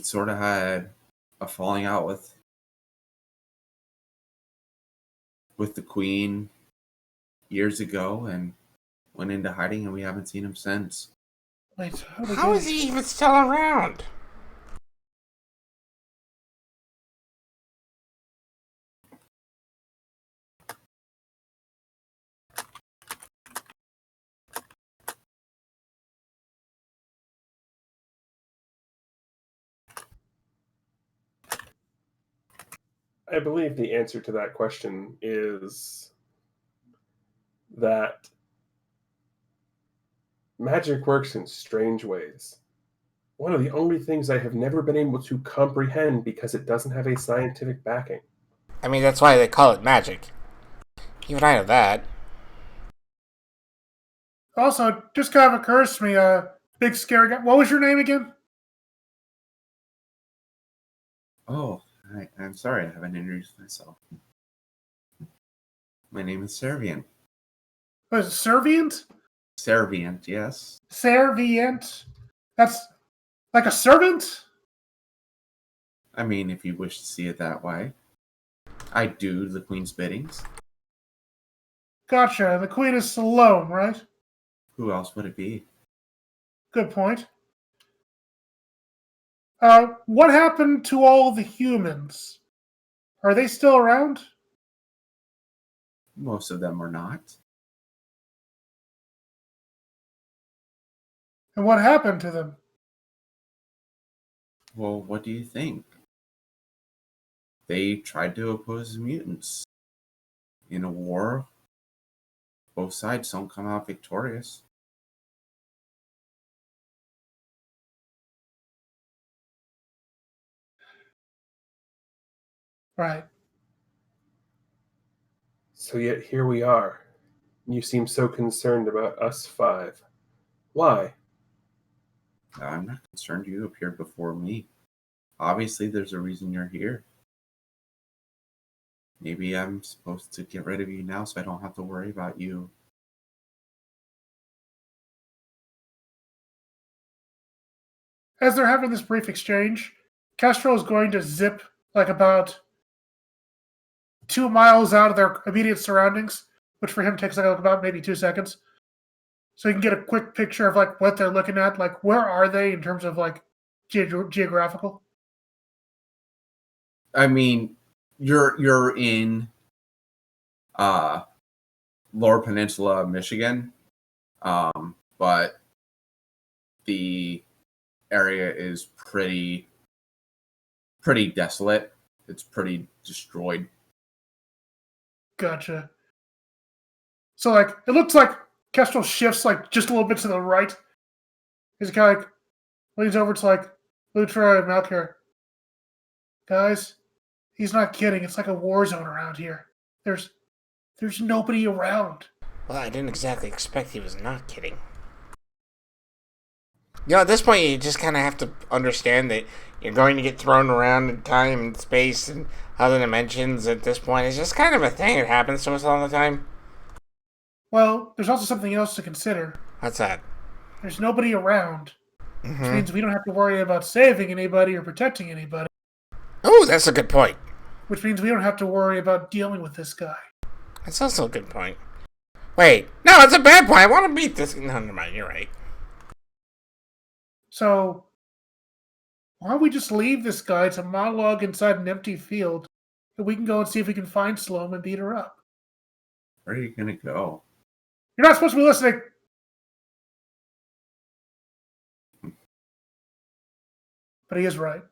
sort of had a falling out with the Queen years ago and went into hiding, and we haven't seen him since. Wait, How is he even still around? I believe the answer to that question is that magic works in strange ways. One of the only things I have never been able to comprehend because it doesn't have a scientific backing. I mean, that's why they call it magic. Even I know that. Also, it just kind of occurs to me, big scary guy. What was your name again? Oh, I'm sorry, I haven't introduced myself. My name is Servient. Was it Servient? Servient, yes. Servient? That's like a servant? I mean, if you wish to see it that way. I do the Queen's biddings. Gotcha. The Queen is Salome, right? Who else would it be? Good point. What happened to all the humans? Are they still around? Most of them are not. And what happened to them? Well, what do you think? They tried to oppose the mutants. In a war, both sides don't come out victorious. Right. So yet here we are. You seem so concerned about us 5. Why? I'm not concerned you appeared before me. Obviously, there's a reason you're here. Maybe I'm supposed to get rid of you now so I don't have to worry about you. As they're having this brief exchange, Castro is going to zip like about 2 miles out of their immediate surroundings, which for him takes like about maybe 2 seconds. So you can get a quick picture of like what they're looking at, like where are they in terms of like geographical. I mean, you're in Lower Peninsula, Michigan, but the area is pretty desolate. It's pretty destroyed. Gotcha. So like it looks like Kestrel shifts like just a little bit to the right. He's kind of like leans over to like Lutra and Malkir. Guys, he's not kidding. It's like a war zone around here. There's nobody around. Well, I didn't exactly expect he was not kidding. You know, at this point, you just kind of have to understand that you're going to get thrown around in time and space and other dimensions at this point. It's just kind of a thing that happens to us all the time. Well, there's also something else to consider. What's that? There's nobody around. which means we don't have to worry about saving anybody or protecting anybody, Oh, that's a good point. which means we don't have to worry about dealing with this guy. That's also a good point. Wait, no, it's a bad point. I want to beat this. No, never mind. You're right. So, why don't we just leave this guy to monologue inside an empty field, and we can go and see if we can find Sloan and beat her up? Where are you gonna go? You're not supposed to be listening. But he is right.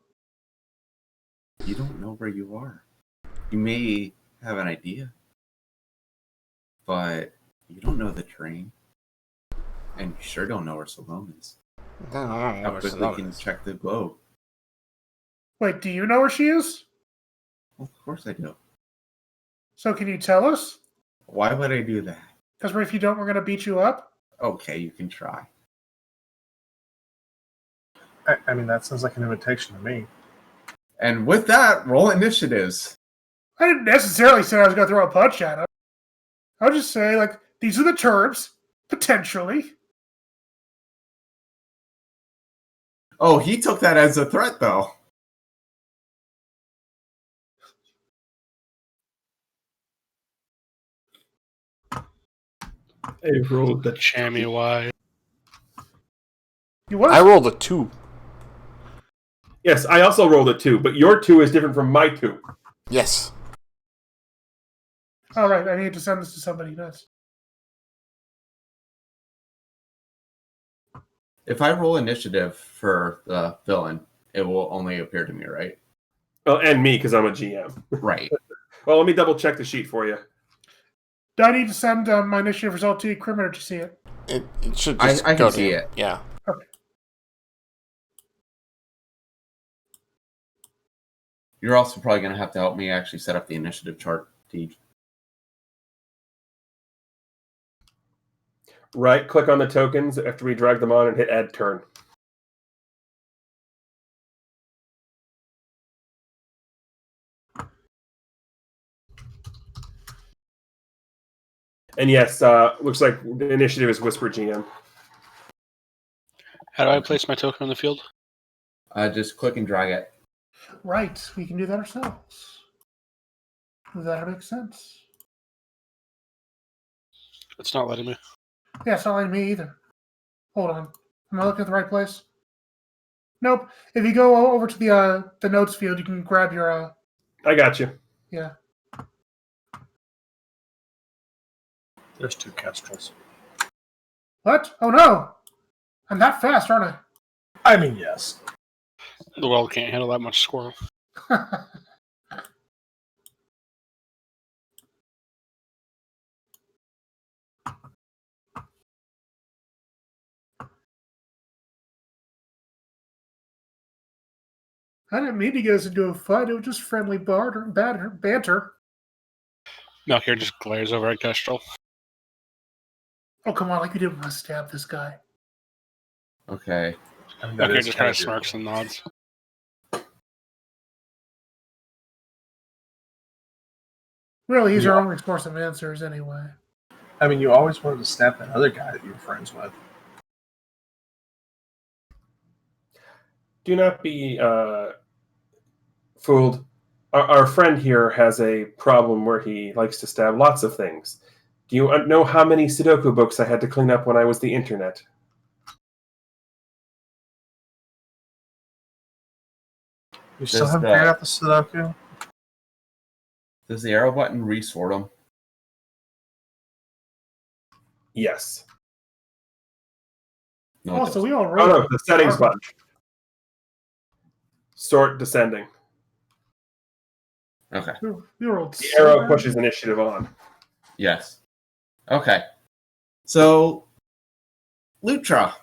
You don't know where you are. You may have an idea, but you don't know the terrain, and you sure don't know where Salome is. No, I don't know How where quickly Salome can you is. check the globe? Wait, do you know where she is? Well, of course I do. So can you tell us? Why would I do that? Because if you don't, we're going to beat you up? Okay, you can try. I mean, that sounds like an invitation to me. And with that, roll initiatives. I didn't necessarily say I was going to throw a punch at him. I'll just say, like, these are the terms, potentially. Oh, he took that as a threat, though. I rolled the Chammy Y. You what? I rolled a 2. Yes, I also rolled a 2, but your 2 is different from my 2. Yes. All right, I need to send this to somebody. Nice. If I roll initiative for the villain, it will only appear to me, right? Well, and me, because I'm a GM. Right. Well, let me double check the sheet for you. Do I need to send my initiative result to you, Criminal, or to see it? It should just I go can to see him. it. Yeah. Okay. You're also probably going to have to help me actually set up the initiative chart, Tej. Right, click on the tokens after we drag them on and hit add turn. And yes, looks like the initiative is Whisper GM. How do I place my token on the field? Just click and drag it. Right, we can do that ourselves. That makes sense. It's not letting me. Yeah, it's not letting me either. Hold on. Am I looking at the right place? Nope. If you go over to the notes field, you can grab your I got you. yeah. There's 2 kestrels. What? Oh no! I'm that fast, aren't I mean, yes. The world can't handle that much squirrel. I? I didn't mean to get us into a fight. It was just friendly banter. Melchior just glares over at Kestrel. Oh, come on. Like you didn't want to stab this guy. Okay. I mean, that Melchior is just kind of your- smirks and nods. Really, he's Yeah. our only source of answers anyway. I mean, you always wanted to snap that other guy that you were friends with. Do not be fooled. Our friend here has a problem where he likes to stab lots of things. Do you know how many Sudoku books I had to clean up when I was the internet? You still Does haven't the- figured out the Sudoku? Does the arrow button resort them? Yes. No, it Oh, so doesn't. we all Oh rolled. no, the settings button. Sort descending. Okay. We rolled. The arrow pushes initiative on. Yes. Okay. So, Lutra.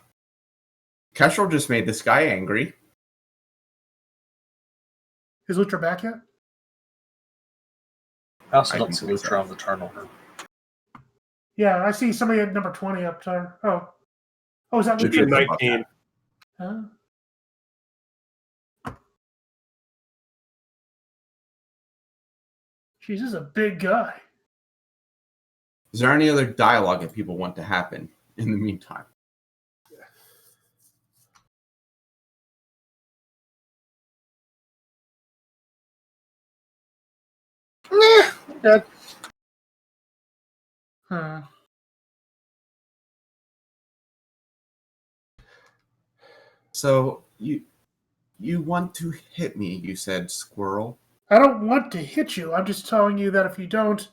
Kestrel just made this guy angry. Is Lutra back yet? I also I don't think see so. Lutra on the turnover. Yeah, I see somebody at number 20 up there. Oh. Oh, is that Should Should be be Lutra? a 19. Huh? Jeez, this is a big guy. Is there any other dialogue that people want to happen in the meantime? Good. Hmm. So you want to hit me, you said, squirrel. I don't want to hit you. I'm just telling you that if you don't,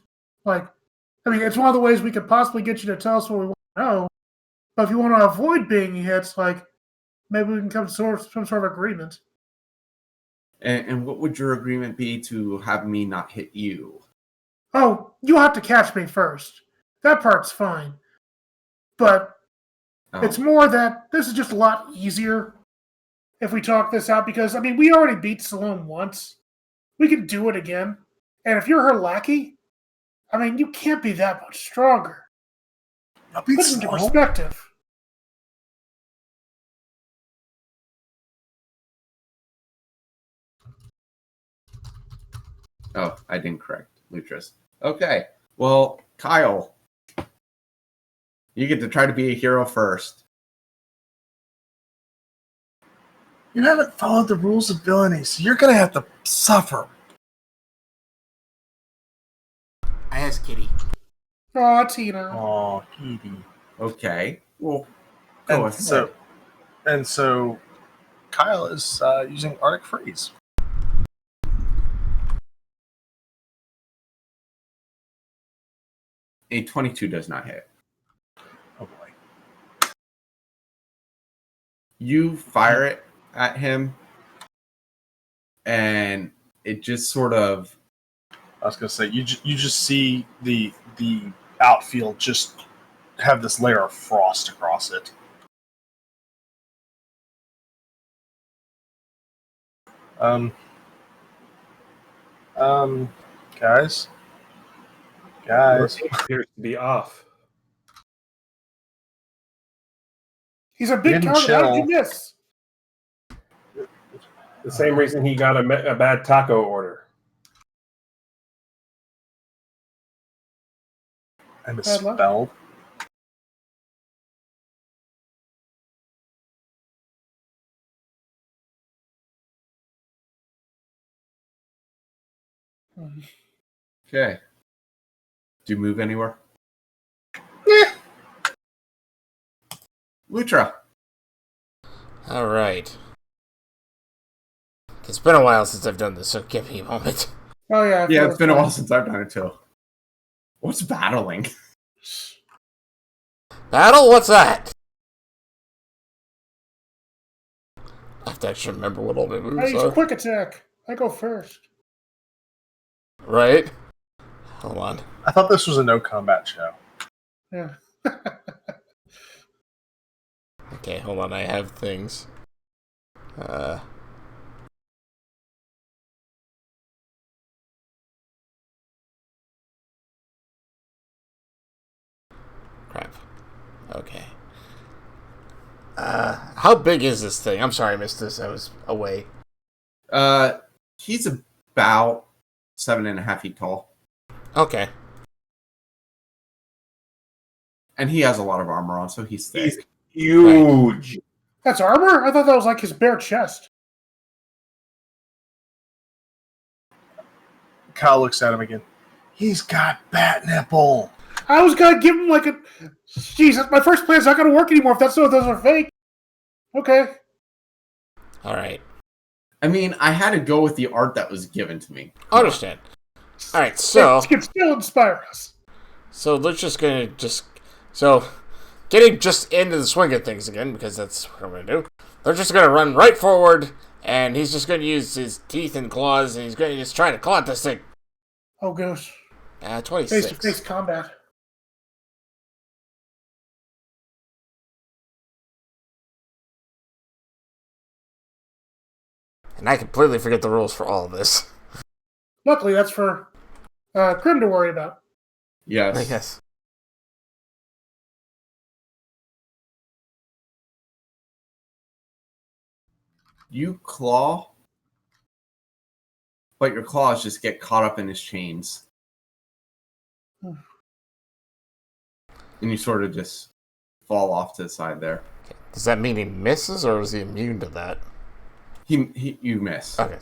like, I mean, it's one of the ways we could possibly get you to tell us what we want to know. But if you want to avoid being hit, like, maybe we can come to some sort of agreement. And what would your agreement be to have me not hit you? Oh, you have to catch me first. That part's fine. But it's Oh, more that this is just a lot easier if we talk this out because, I mean, we already beat Salome once. We can do it again. And if you're her lackey, I mean, you can't be that much stronger. Put it into perspective. oh, I didn't correct Lutris. Okay, well, Kyle, you get to try to be a hero first. You haven't followed the rules of villainy, so you're gonna have to suffer. I asked Kitty. Aw, Tina. Oh, Edie. Okay, well, go ahead. And so, Kyle is using Arctic Freeze. A 22 does not hit. Oh boy. You fire it at him, and it just sort of. I was gonna say you just see the outfield just have this layer of frost across it. Guys, Your aim appears to be off. He's a big Didn't target. How did chill. you miss? The same reason he got a bad taco order. I Bad luck. misspelled. Okay. Do you move anywhere? Yeah. Lutra. All right. It's been a while since I've done this, so give me a moment. Oh, yeah. Yeah, it's been a while since I've done it too. What's battling? Battle? What's that? I have to actually remember what all my I moves use are. quick attack. I go first. Right? Hold on. I thought this was a no combat show. Yeah. Okay, hold on. I have things. Crap. Okay. How big is this thing? I'm sorry I missed this. I was away. He's about 7.5 feet tall, Okay. and he has a lot of armor on, so he's thick. He's huge. That's armor? I thought that was like his bare chest. Kyle looks at him again. He's got bat nipple. I was gonna give him like a. Jesus, my first plan's not gonna work anymore if those are fake. Okay. All right. I mean, I had to go with the art that was given to me. Understand. All right, so It can still inspire us. let's just getting just into the swing of things again because that's what I'm gonna do. They're just gonna run right forward, and he's just gonna use his teeth and claws, and he's gonna just try to claw at this thing. Oh gosh. 26. Face to face combat. And I completely forget the rules for all of this. Luckily, that's for Krim to worry about. Yes. I guess. You claw, but your claws just get caught up in his chains. And you sort of just fall off to the side there. Does that mean he misses, or is he immune to that? You miss. Okay.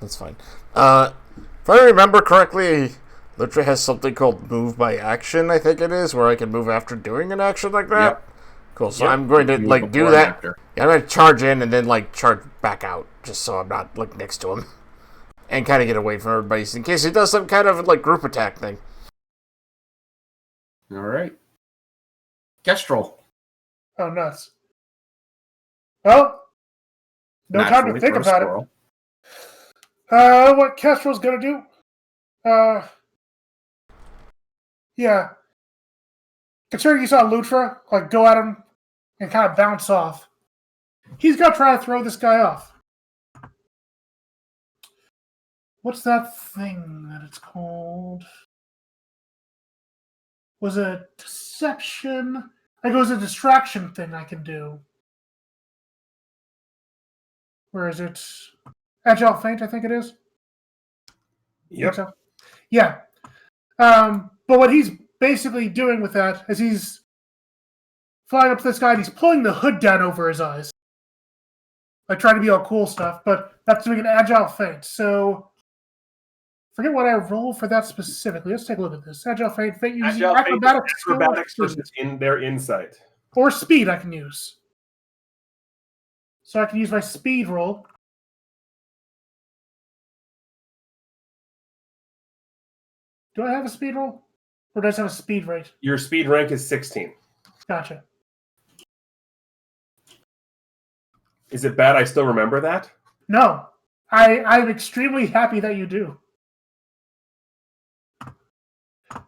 That's fine. If I remember correctly, Lutra has something called move by action, I think it is, where I can move after doing an action like that. Yep. Cool. So Yep. I'm going to Move like do before and that. after. Yeah, I'm going to charge in and then like charge back out, just so I'm not like next to him, and kind of get away from everybody in case he does some kind of like group attack thing. All right. Kestrel. Oh, nuts. Well, no time to Naturally think for a about squirrel. it. What Kestrel's gonna do? Yeah. Considering you saw Lutra like go at him and kind of bounce off, he's gonna try to throw this guy off. What's that thing that it's called? Was it deception? I think it was a distraction thing I can do. Where is it? Agile feint, I think it is. Yep. So. Yeah. But what he's basically doing with that is he's flying up to this guy and he's pulling the hood down over his eyes. Like trying to be all cool stuff, but that's doing an agile feint. So forget what I roll for that specifically. Let's take a look at this. Agile feint using Agile feint is acrobatics acrobatics versus in their insight. or speed I can use. So I can use my speed roll. Do I have a speed roll? Or does it have a speed rate? Your speed rank is 16. Gotcha. Is it bad I still remember that? No. I'm extremely happy that you do.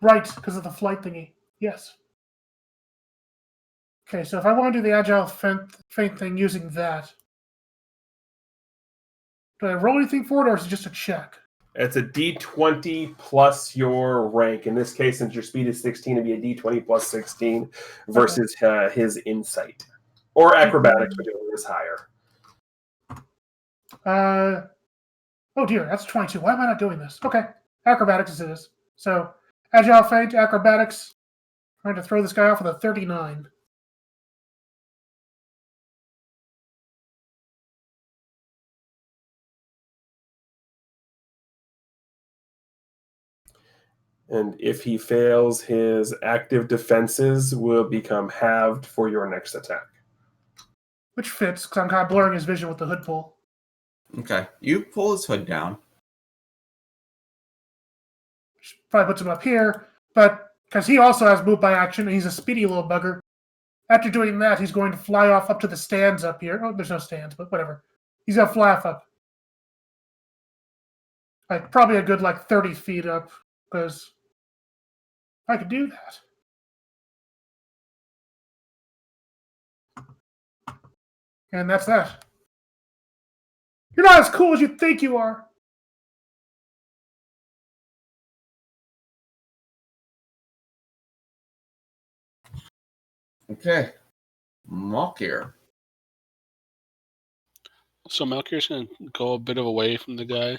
Right, because of the flight thingy. Yes. Okay, so if I want to do the agile feint thing using that, do I roll anything for it, or is it just a check? It's a d20 plus your rank. In this case, since your speed is 16, it'd be a d20 plus 16 versus his insight. Or acrobatics, whichever is higher. Oh dear, that's 22. Why am I not doing this? Okay, acrobatics it is. So, agile feint, acrobatics. Trying to throw this guy off with a 39. And if he fails, his active defenses will become halved for your next attack. Which fits, because I'm kind of blurring his vision with the hood pull. Okay. You pull his hood down. Which probably puts him up here, but because he also has move by action, and he's a speedy little bugger. After doing that, he's going to fly off up to the stands up here. Oh, there's no stands, but whatever. He's going to fly off up. Like, probably a good, 30 feet up, because I could do that. And that's that. You're not as cool as you think you are. Okay. Malkir. So Malkir's going to go a bit of away from the guy,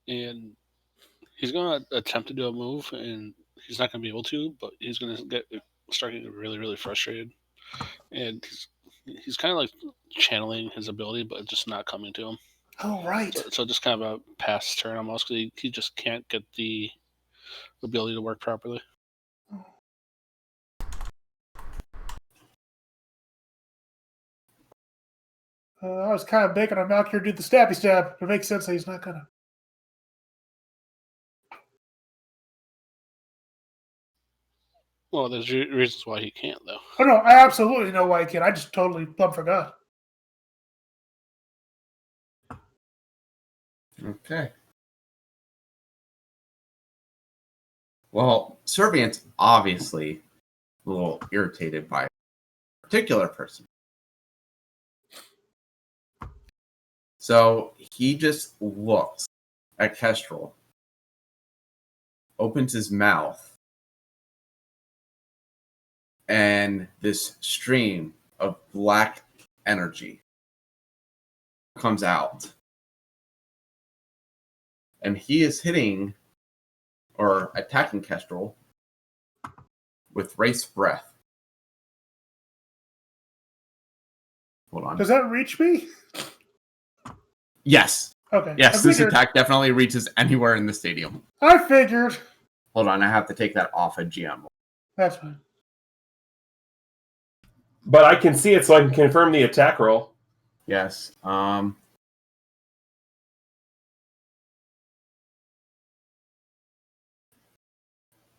and he's going to attempt to do a move, and he's not going to be able to, but he's going to start getting really, really frustrated. And he's kind of like channeling his ability, but just not coming to him. Oh, right. So just kind of a pass turn almost, because he just can't get the ability to work properly. I was kind of making him out here do the stabby stab. It makes sense that he's not gonna. Well, there's reasons why he can't, though. Oh no, I absolutely know why he can't. I just totally plumb forgot. Okay. Well, Servient's obviously a little irritated by a particular person. So he just looks at Kestrel, opens his mouth, and this stream of black energy comes out. And he is hitting or attacking Kestrel with Race Breath. Hold on. Does that reach me? Yes. Okay. Yes, I this figured. attack definitely reaches anywhere in the stadium. I figured. Hold on, I have to take that off of GM. That's fine. But I can see it, so I can confirm the attack roll. Yes.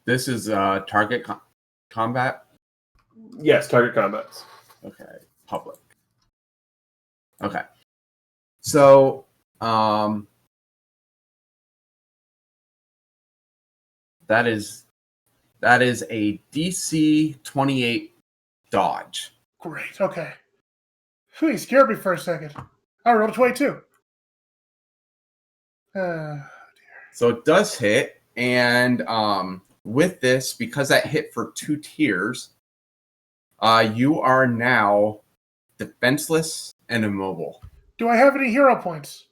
This is target combat. Yes, target combats. Okay, public. Okay. So, that is a DC 28 dodge. Great. Okay. Phew, you scared me for a second. I rolled a 22. So it does hit, and with this, because that hit for 2 tiers, you are now defenseless and immobile. Do I have any hero points?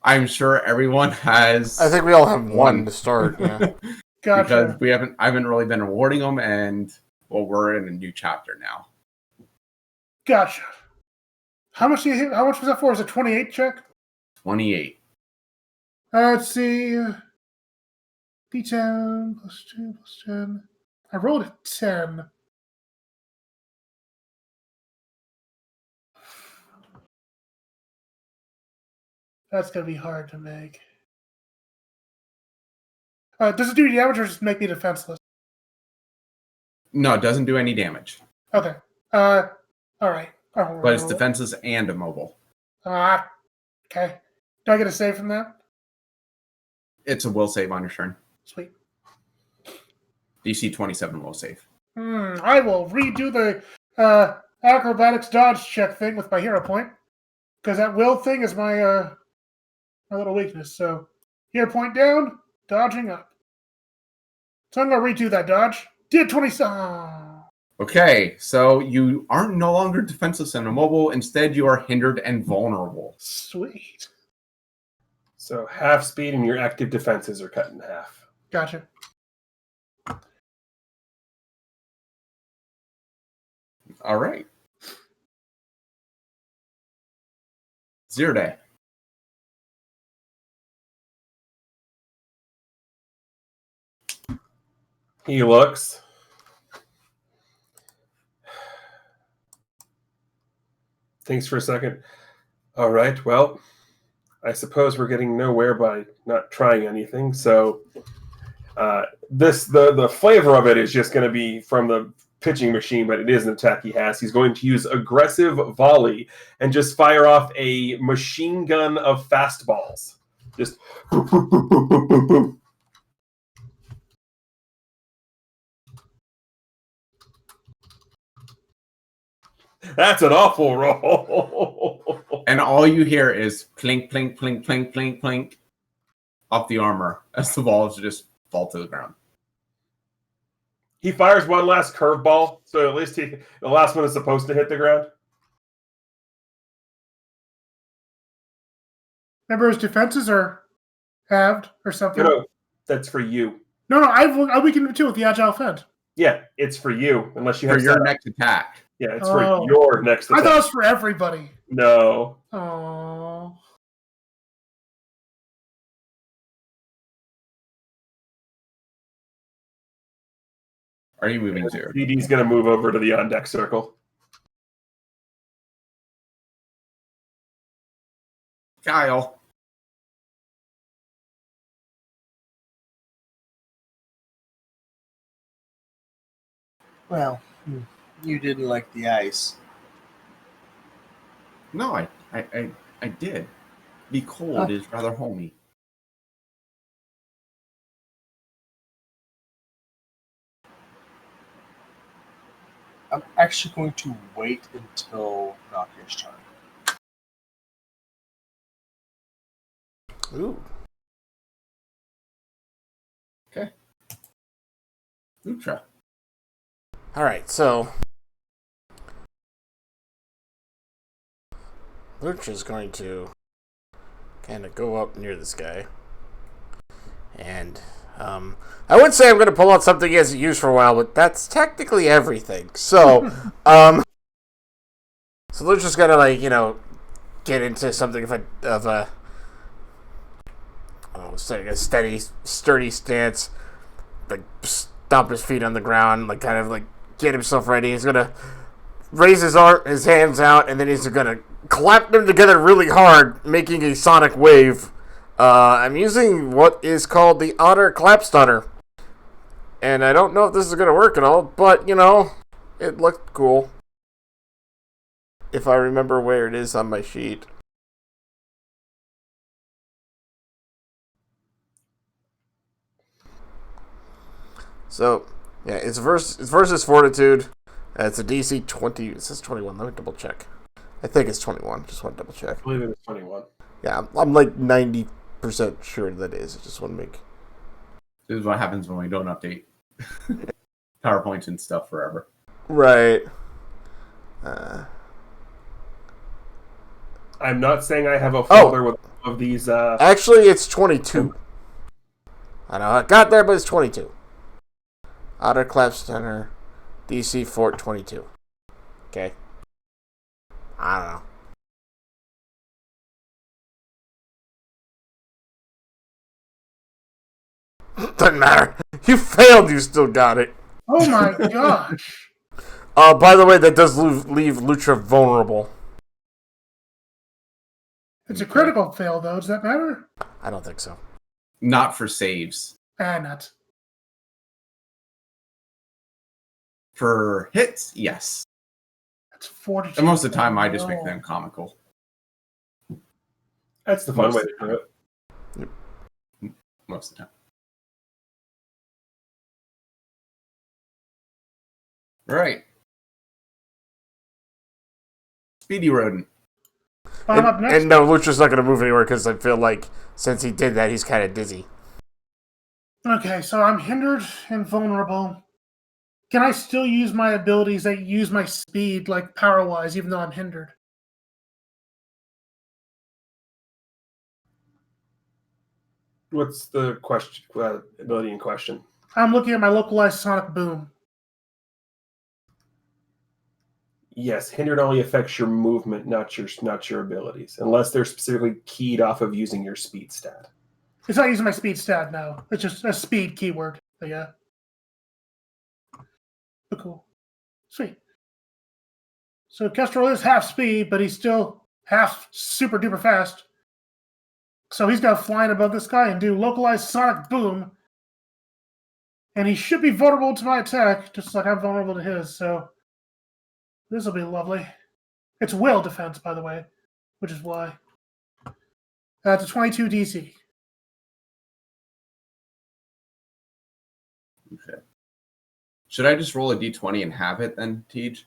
I'm sure everyone has. I think we all have one to start. Yeah. Gotcha. Because I haven't really been awarding them, and well, we're in a new chapter now. Gotcha. How much was that for? Is it 28 check? 28. Let's see. D10 plus 2 plus 10. I rolled a 10. That's going to be hard to make. Does it do damage or just make me defenseless? No, it doesn't do any damage. Okay. All right. But it's defenseless and immobile. Okay. Do I get a save from that? It's a will save on your turn. Sweet. DC 27 will save. I will redo the acrobatics dodge check thing with my hero point. Because that will thing is my little weakness. So, hero point down, dodging up. So I'm going to redo that dodge. Did 27. Okay, so you are no longer defenseless and immobile. Instead, you are hindered and vulnerable. Sweet. So half speed and your active defenses are cut in half. Gotcha. All right. 0 day. He looks. Thinks for a second. All right, well, I suppose we're getting nowhere by not trying anything. So the flavor of it is just going to be from the pitching machine, but it is an attack he has. He's going to use aggressive volley and just fire off a machine gun of fastballs. Just that's an awful roll. And all you hear is plink, plink, plink, plink, plink, plink off the armor as the balls just fall to the ground. He fires one last curveball, so at least the last one is supposed to hit the ground. Remember, his defenses are halved or something. No, that's for you. No, I weakened him too with the agile fend. Yeah, it's for you, unless you have For your setup. next attack. Yeah, it's for your next attack. I thought it was for everybody. No. Oh. Are you moving 0? DD's going to move over to the on-deck circle. Kyle. Well, you didn't like the ice. No, I did. Be cold is rather homey. I'm actually going to wait until Nocturne's turn. Ooh. Okay. Lutra. All right, so Lurch is going to kind of go up near this guy, and I would say I'm going to pull out something he hasn't used for a while, but that's technically everything. So, so Lurch is going to get into something of a setting a steady, sturdy stance, like stomp his feet on the ground, like kind of like get himself ready. He's gonna raise his hands out, and then he's gonna clap them together really hard, making a sonic wave. I'm using what is called the Otter Clap Stunner. And I don't know if this is going to work at all, but, it looked cool. If I remember where it is on my sheet. So, yeah, it's versus Fortitude. It's a DC 20. It says 21. Let me double check. I think it's 21. Just want to double check. I believe it was 21. Yeah, I'm like 90% sure that is. I just want to make... This is what happens when we don't update PowerPoints and stuff forever. Right. I'm not saying I have a folder with all of these. Actually, it's 22. I know I got there, but it's 22. Otter Clap Stunner, DC Fort 22. Okay. I don't know. Doesn't matter. You failed, you still got it. Oh my gosh. By the way, that does leave Lucha vulnerable. It's a critical fail, though. Does that matter? I don't think so. Not for saves. Not. For hits, yes. That's 42. And most of the time, I just make them comical. That's the fun way to do it. Most of the time. Right. Speedy Rodent. I'm up next. And no, Lucha's not going to move anywhere because I feel like since he did that, he's kind of dizzy. Okay, so I'm hindered and vulnerable. Can I still use my abilities that use my speed, like power-wise, even though I'm hindered? What's the question? Ability in question? I'm looking at my localized sonic boom. Yes, hindered only affects your movement, not your abilities, unless they're specifically keyed off of using your speed stat. It's not using my speed stat now. It's just a speed keyword. But yeah. But cool. Sweet. So Kestrel is half speed, but he's still half super duper fast. So he's got to fly above this guy and do localized sonic boom. And he should be vulnerable to my attack, just like I'm vulnerable to his. So this will be lovely. It's will defense, by the way, which is why. It's a 22 DC. Okay. Should I just roll a d20 and have it then, Tej?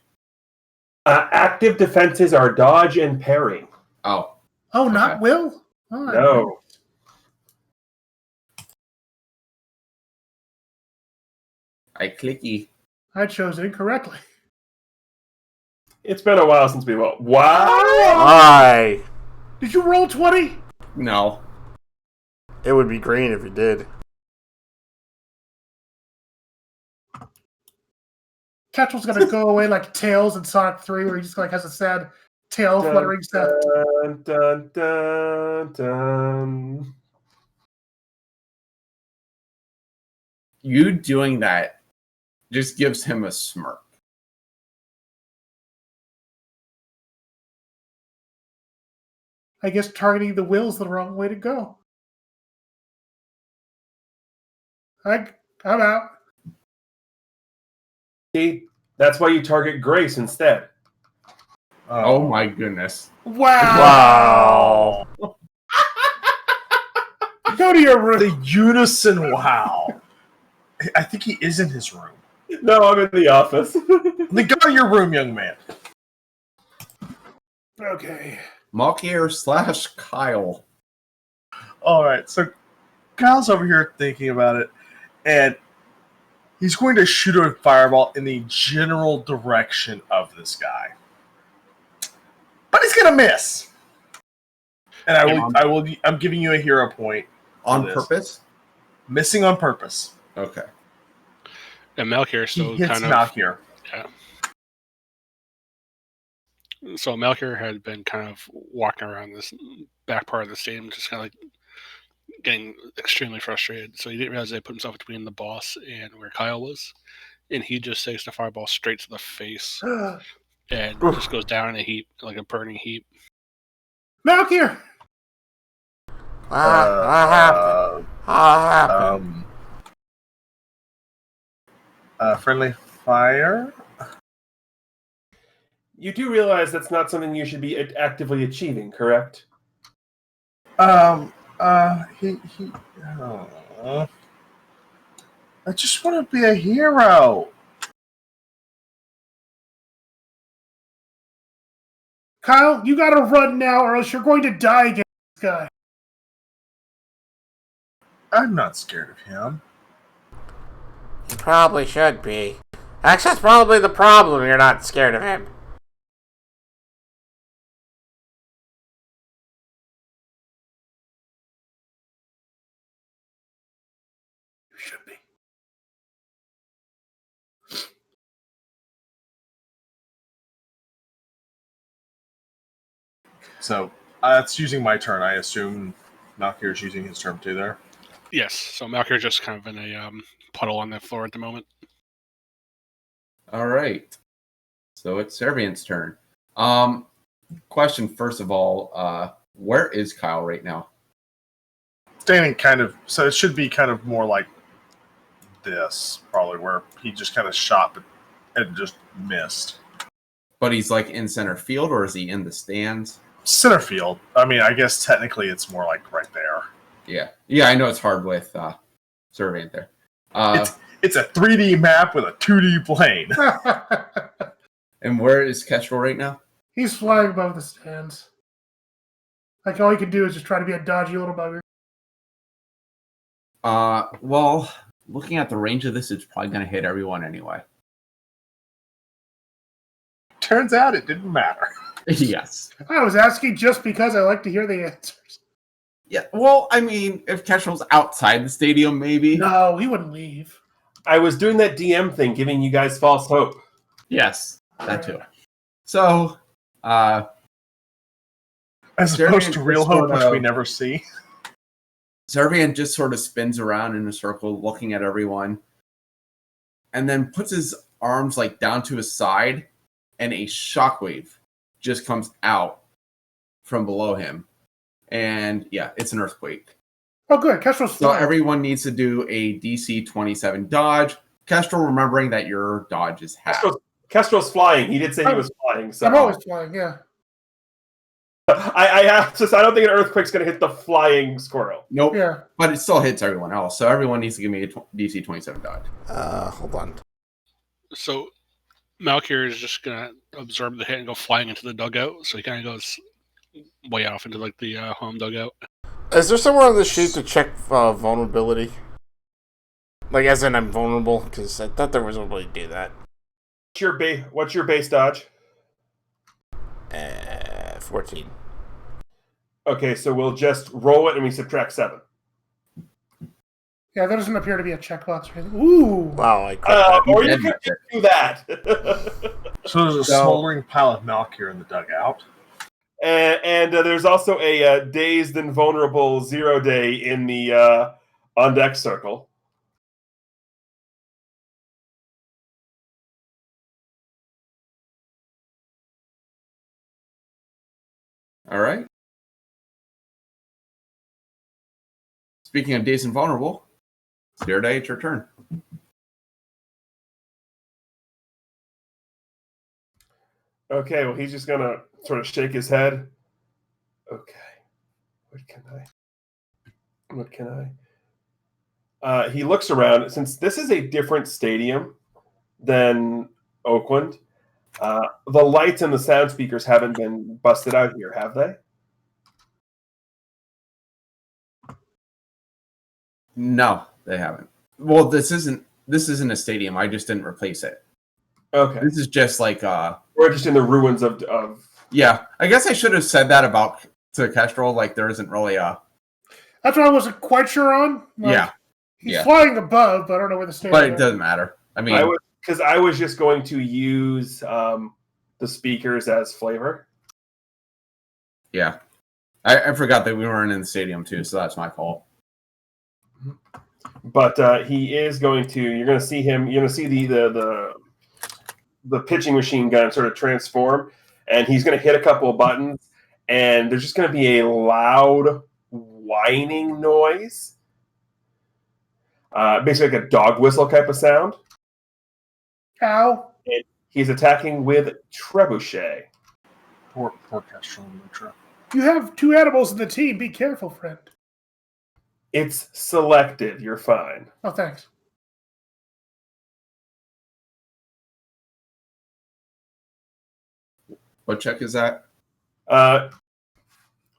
Active defenses are dodge and parry. Oh. Oh, not will? Oh, No. I clicky. I chose it incorrectly. It's been a while since we rolled. Wow! Why? Did you roll 20? No. It would be green if you did. Ketchel's gonna go away like Tails in Sonic 3, where he just like has a sad tail fluttering sound. Dun, dun, dun, dun. You doing that just gives him a smirk. I guess targeting the will's the wrong way to go. I'm out. See, that's why you target Grace instead. Oh my goodness. Wow. Go to your room. The unison wow. I think he is in his room. No, I'm in the office. Then go to your room, young man. Okay. Malkier / Kyle. All right, so Kyle's over here thinking about it, and he's going to shoot a fireball in the general direction of this guy, but he's gonna miss. And I'm giving you a hero point On purpose? Missing on purpose. Okay. And Malkier still He hits kind of Malkier. yeah. So Malkier had been kind of walking around this back part of the stadium, just kind of like getting extremely frustrated. So he didn't realize they put himself between the boss and where Kyle was, and he just takes the fireball straight to the face and just goes down in a heap, like a burning heap. Malkir! What happened? What happened? Friendly fire. You do realize that's not something you should be actively achieving, correct? He. I just want to be a hero. Kyle, you gotta run now or else you're going to die against this guy. I'm not scared of him. You probably should be. Actually, that's probably the problem. You're not scared of him. You should be. So it's using my turn. I assume Malkir is using his turn too there. Yes, so Malkir's just kind of in a puddle on the floor at the moment. All right. So it's Servian's turn. Question first of all, where is Kyle right now? Standing kind of, so it should be kind of more like this, probably, where he just kind of shot and just missed. But he's like in center field, or is he in the stands? Center field. I mean, I guess technically it's more like right there. Yeah. I know it's hard with Servian there. It's a 3D map with a 2D plane. And where is Kestrel right now? He's flying above the stands. Like, all he can do is just try to be a dodgy little bugger. Well, looking at the range of this, it's probably going to hit everyone anyway. Turns out it didn't matter. Yes. I was asking just because I like to hear the answers. Yeah, well, I mean, if Kestrel's outside the stadium, maybe. No, he wouldn't leave. I was doing that DM thing, giving you guys false hope. Yes, that too. So, As opposed to real hope, which we never see. Servian just sort of spins around in a circle, looking at everyone, and then puts his arms like down to his side, and a shockwave just comes out from below him. And yeah, it's an earthquake. Oh, good. Kestrel's So flying. everyone needs to do a DC 27 dodge. Kestrel, remembering that your dodge is half. Kestrel's flying. He did say he was flying. So I'm always flying, yeah. I don't think an earthquake's going to hit the flying squirrel. Nope. Yeah. But it still hits everyone else. So everyone needs to give me a DC 27 dodge. Hold on. So Malkir is just gonna absorb the hit and go flying into the dugout. So he kind of goes way off into like the home dugout. Is there somewhere on the sheet to check vulnerability? Like, as in I'm vulnerable? Because I thought there was a way to do that. What's your base dodge? 14. Okay, so we'll just roll it and we subtract 7. Yeah, there doesn't appear to be a checkbox or anything. Ooh! Wow, I caught that. Or you could do that. So there's a smoldering pile of Malkir in the dugout. And there's also a dazed and vulnerable 0 day in the on deck circle. All right. Speaking of dazed and vulnerable, Zero Day, it's your turn. Okay, well, he's just going to sort of shake his head. Okay. What can I? He looks around. Since this is a different stadium than Oakland, the lights and the sound speakers haven't been busted out here, have they? No, they haven't. Well, this isn't a stadium. I just didn't replace it. Okay. This is just like We're just in the ruins of Yeah, I guess I should have said that about to Kestrel. Like, there isn't really a. That's what I wasn't quite sure on. Like, Yeah. He's flying above, but I don't know where the stadium But it is. doesn't matter. I mean, I was just going to use the speakers as flavor. yeah. I forgot that we weren't in the stadium too, so that's my fault. But he is going to. You're going to see him. You're going to see the pitching machine gun sort of transform, and he's going to hit a couple of buttons, and there's just going to be a loud whining noise, basically like a dog whistle type of sound. Ow. And he's attacking with trebuchet. Poor Kestrel and Lutra. You have 2 animals in the team. Be careful, friend. It's selected. You're fine. Oh, thanks. What check is that?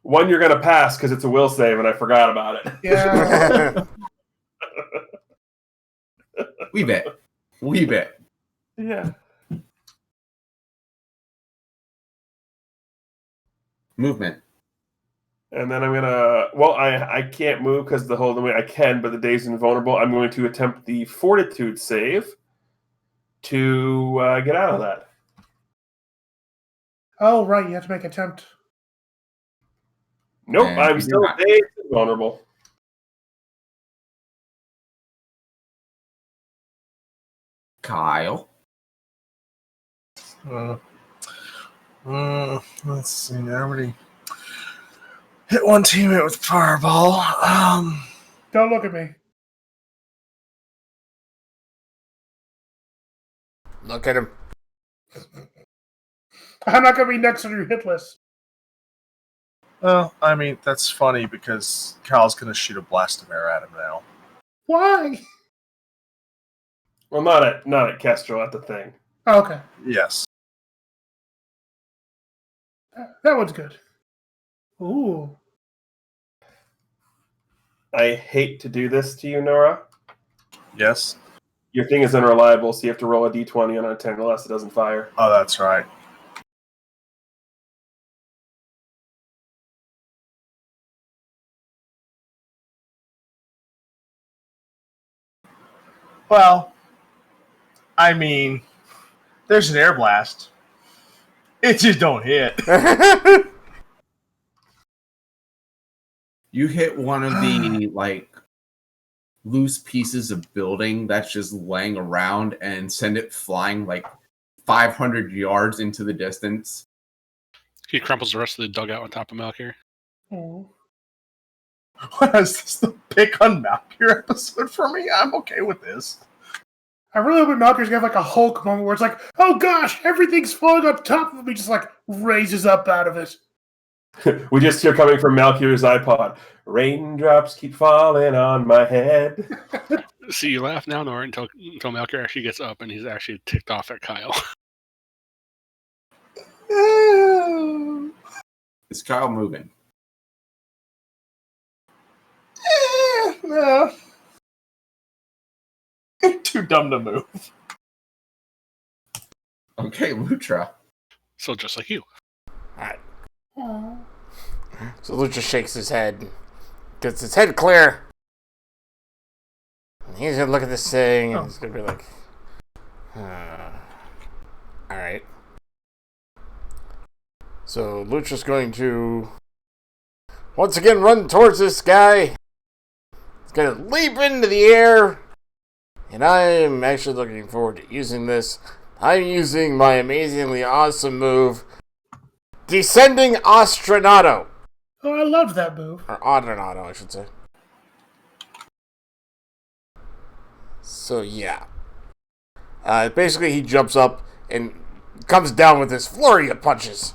One you're going to pass because it's a will save, and I forgot about it. Yeah. We bet. We bet. Yeah. Movement. And then I'm going to... Well, I can't move because the whole way I can, but the day's invulnerable. I'm going to attempt the fortitude save to get out of that. Oh, right. You have to make attempt. Nope, And I'm you're still not. dazed and vulnerable. Kyle. Let's see. I already hit one teammate with fireball. Don't look at me. Look at him. I'm not going to be next on your hit list. Well, I mean, that's funny because Kyle's going to shoot a blast of air at him now. Why? Well, not at Kestrel, at the thing. Oh, okay. Yes. That one's good. Ooh. I hate to do this to you, Nora. Yes. Your thing is unreliable, so you have to roll a d20 on a 10 unless it doesn't fire. Oh, that's right. Well, I mean, there's an air blast. It just don't hit. You hit one of the loose pieces of building that's just laying around and send it flying 500 yards into the distance. He crumples the rest of the dugout on top of Malkir. Oh. What is this, the pick on Malkir episode for me? I'm okay with this. I really hope Malkir's gonna have a Hulk moment where it's like, oh gosh, everything's falling on top of me, just raises up out of it. We just hear coming from Malkir's iPod. Raindrops keep falling on my head. See, you laugh now, Nora, until Malkir actually gets up and he's actually ticked off at Kyle. Is Kyle moving? No. Too dumb to move. Okay, Lutra. So just like you. Alright. So Lucha shakes his head, gets his head clear. And he's gonna look at this thing and he's gonna be like, alright. So Lucha's going to once again run towards this guy. He's gonna leap into the air. And I'm actually looking forward to using this. I'm using my amazingly awesome move, Descending Ostronado. Oh, I loved that move. Or Odronado, I should say. So, yeah. Basically, he jumps up and comes down with this flurry of punches.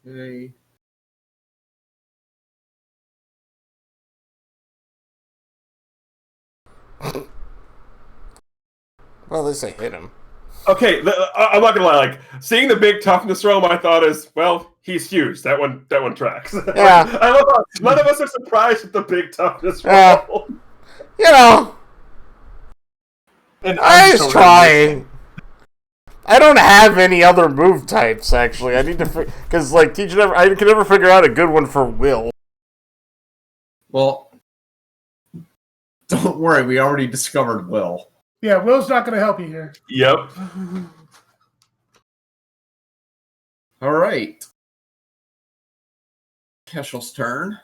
Okay. Well, at least I hit him. Okay, I'm not gonna lie. Seeing the big toughness roll, my thought is, well, he's huge. That one tracks. Yeah. I love how none of us are surprised with the big toughness Yeah. roll. You know, And I I'm was so trying. I don't have any other move types, actually. I need to... Because, I can never figure out a good one for Will. Well, don't worry. We already discovered Will. Yeah, Will's not gonna help you here. Yep. All right. Keshel's turn.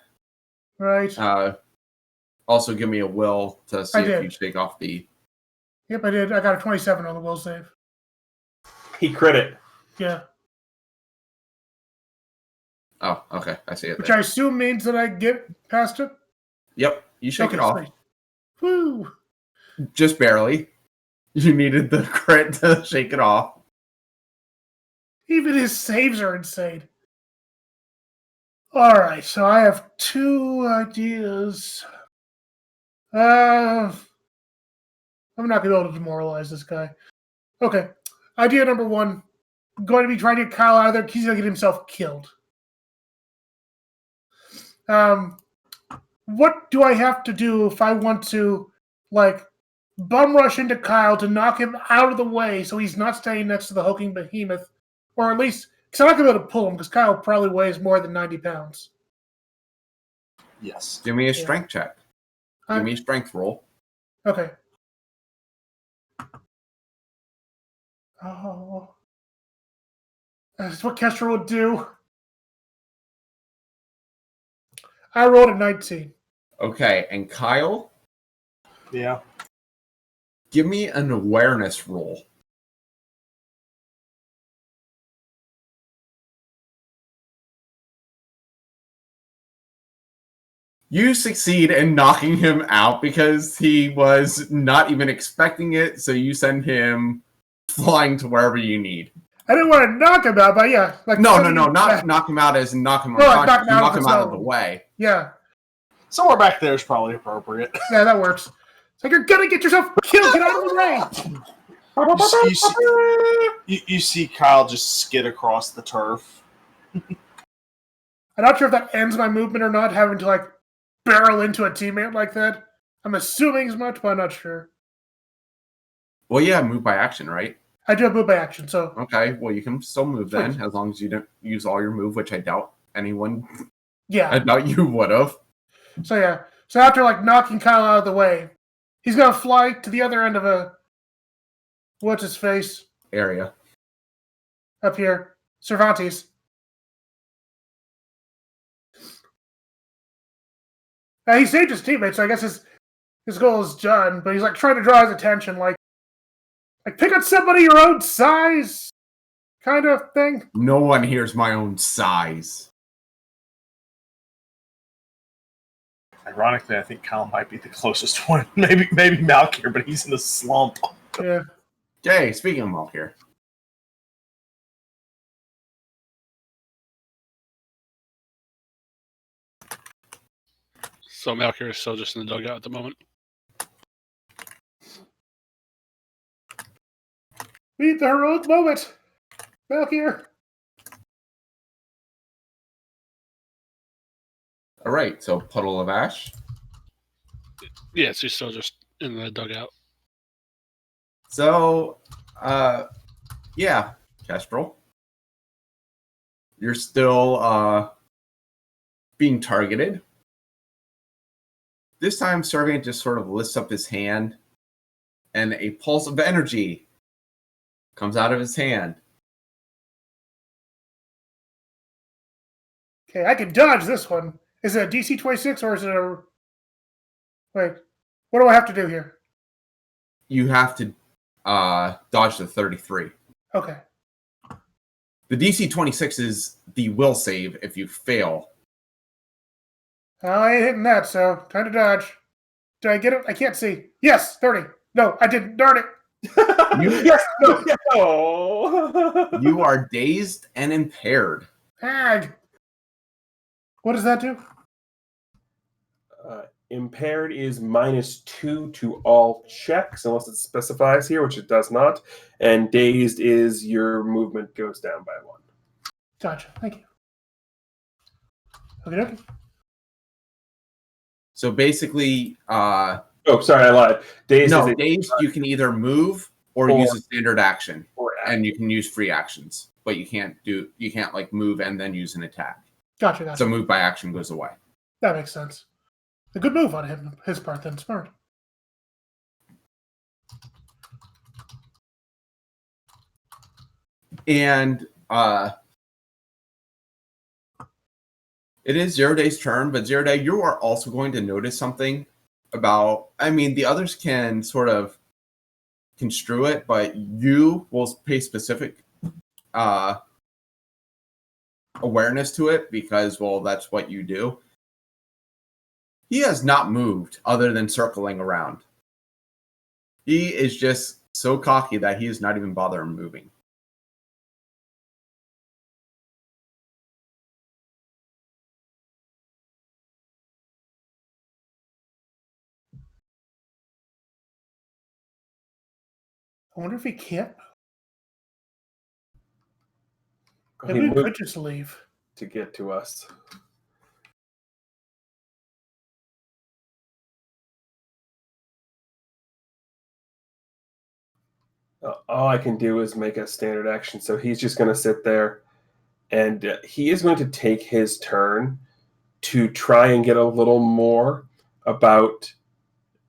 Right. Also, give me a will to see I if you did. shake off the. Yep, I did. I got a 27 on the will save. He crit it. Yeah. Oh, okay. I see it Which there. I assume means that I get past it. Yep, you shake it off. Sweet. Woo! Just barely. You needed the crit to shake it off. Even his saves are insane. Alright, so I have 2 ideas. I'm not going to be able to demoralize this guy. Okay. Idea number 1. I'm going to be trying to get Kyle out of there. He's going to get himself killed. What do I have to do if I want to, like, bum rush into Kyle to knock him out of the way so he's not staying next to the hulking behemoth? Or at least, because I'm not going to be able to pull him because Kyle probably weighs more than 90 pounds. Yes. Give me a strength check. Give me a strength roll. Okay. Oh. That's what Kester would do. I rolled a 19. Okay, and Kyle, Yeah. give me an awareness roll. You succeed in knocking him out because he was not even expecting it, so you send him flying to wherever you need. I didn't want to knock him out, but yeah. Like No, not knock him out as in knock him No, like unconscious. knock him out Knock him out of of the zone. way. Yeah. Somewhere back there is probably appropriate. Yeah, that works. It's like, you're going to get yourself killed. Get out of the way. You see Kyle just skid across the turf. I'm not sure if that ends my movement or not, having to, like, barrel into a teammate like that. I'm assuming as much, but I'm not sure. Well, yeah, move by action, right? I do have move by action, so... Okay, well, you can still move then, as long as you don't use all your move, which I doubt anyone... Yeah. I doubt you would have. So, yeah. So after, like, knocking Kyle out of the way, he's going to fly to the other end of a... What's-his-face? Area. Up here. Cervantes. He saved his teammate, so I guess his goal is done, but he's, like, trying to draw his attention, like pick on somebody your own size kind of thing. No one here's my own size. Ironically, I think Kyle might be the closest one. Maybe Malkir, but he's in a slump. Yeah. Okay, speaking of Malkir. So Malkir is still just in the dugout at the moment. Meet the heroic moment. Malkir. All right, so Puddle of Ash. Yes, he's still just in the dugout. So, yeah, Kestrel. You're still being targeted. This time, Servient just sort of lifts up his hand, and a pulse of energy comes out of his hand. Okay, I can dodge this one. Is it a DC 26 or is it a... Wait, what do I have to do here? You have to dodge the 33. Okay. The DC 26 is the will save if you fail. I ain't hitting that, so time to dodge. Did I get it? I can't see. Yes, 30. No, I didn't. Darn it. Yes, no. You are dazed and impaired. Ag. What does that do? Impaired is -2 to all checks, unless it specifies here, which it does not. And dazed is your movement goes down by 1. Gotcha. Thank you. Okay. So basically, oh, sorry, I lied. Dazed is dazed, you can either move or use a standard action. or And you can use free actions. But you can't like move and then use an attack. Gotcha. So move by action goes away. That makes sense. A good move on his part then. Smart. And It is Zero Day's turn, but Zero Day, you are also going to notice something about. I mean, the others can sort of construe it, but you will pay specific awareness to it because, well, that's what you do. He has not moved other than circling around. He is just so cocky that he is not even bothering moving. I wonder if he can't. He Maybe we could moved just leave. to get to us. All I can do is make a standard action. So he's just going to sit there, and he is going to take his turn to try and get a little more about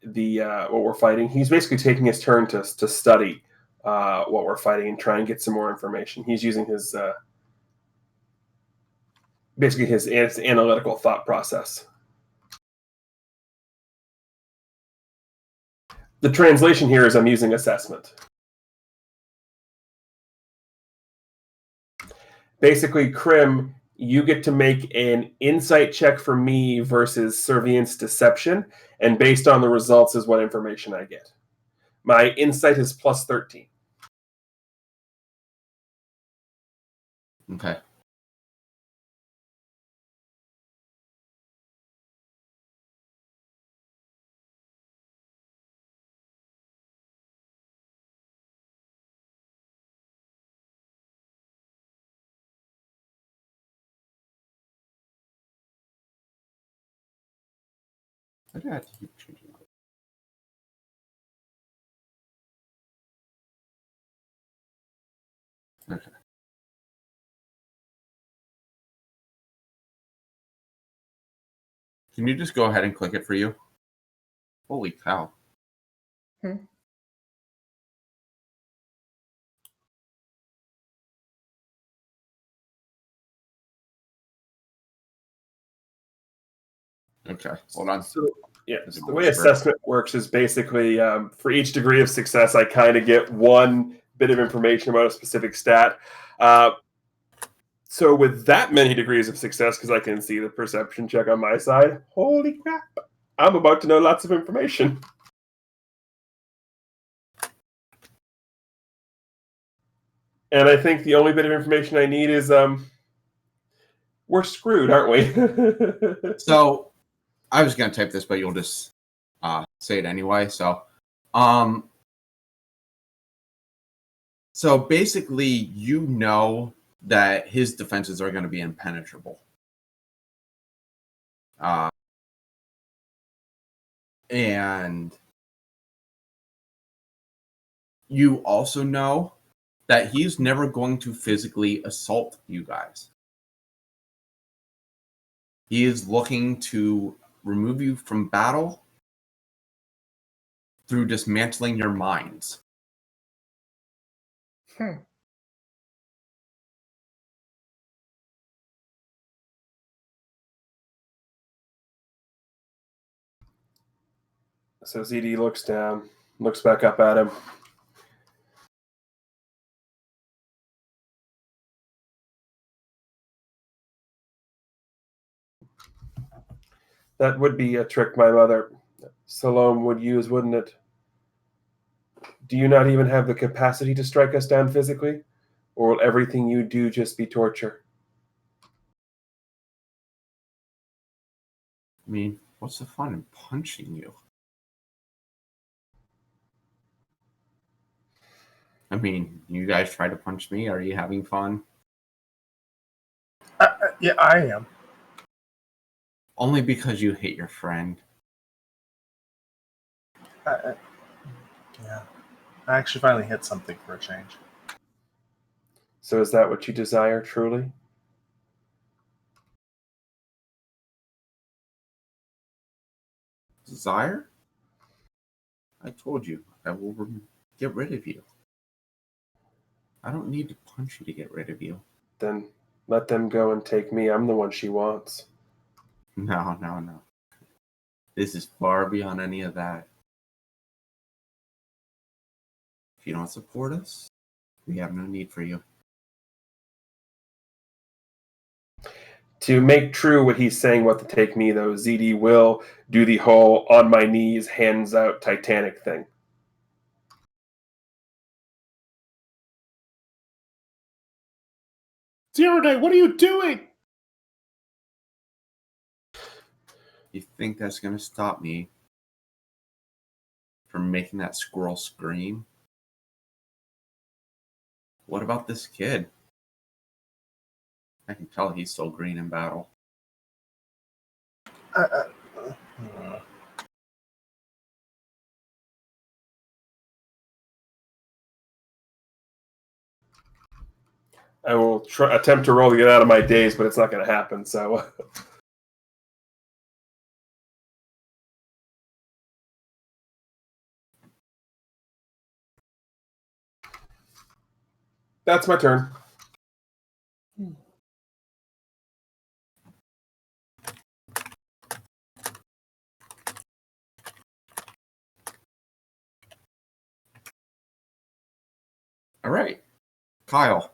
the what we're fighting. He's basically taking his turn to study what we're fighting and try and get some more information. He's using his basically his analytical thought process. The translation here is I'm using assessment. Basically, Krim, you get to make an insight check for me versus Servience Deception, and based on the results is what information I get. My insight is plus 13. Okay. I did have to keep changing it. Okay. Can you just go ahead and click it for you? Holy cow. Okay, hold on. So, yeah, so the way assessment works is basically for each degree of success, I kind of get one bit of information about a specific stat. So with that many degrees of success, because I can see the perception check on my side, holy crap, I'm about to know lots of information. And I think the only bit of information I need is we're screwed, aren't we? So I was going to type this, but you'll just say it anyway. So basically, you know that his defenses are going to be impenetrable. And you also know that he's never going to physically assault you guys. He is looking to remove you from battle through dismantling your minds. So ZD looks down, looks back up at him. That would be a trick my mother, Salome, would use, wouldn't it? Do you not even have the capacity to strike us down physically? Or will everything you do just be torture? I mean, what's the fun in punching you? I mean, you guys try to punch me. Are you having fun? Yeah, I am. Only because you hate your friend. Yeah. I actually finally hit something for a change. So is that what you desire, truly? Desire? I told you, I will get rid of you. I don't need to punch you to get rid of you. Then let them go and take me. I'm the one she wants. No, no, no. This is far beyond any of that. If you don't support us, we have no need for you. To make true what he's saying about to take me, though, ZD will do the whole on my knees, hands out Titanic thing. Zero Day, what are you doing? You think that's going to stop me from making that squirrel scream? What about this kid? I can tell he's still green in battle. I will attempt to roll to get out of my daze, but it's not going to happen, so... That's my turn. All right. Kyle.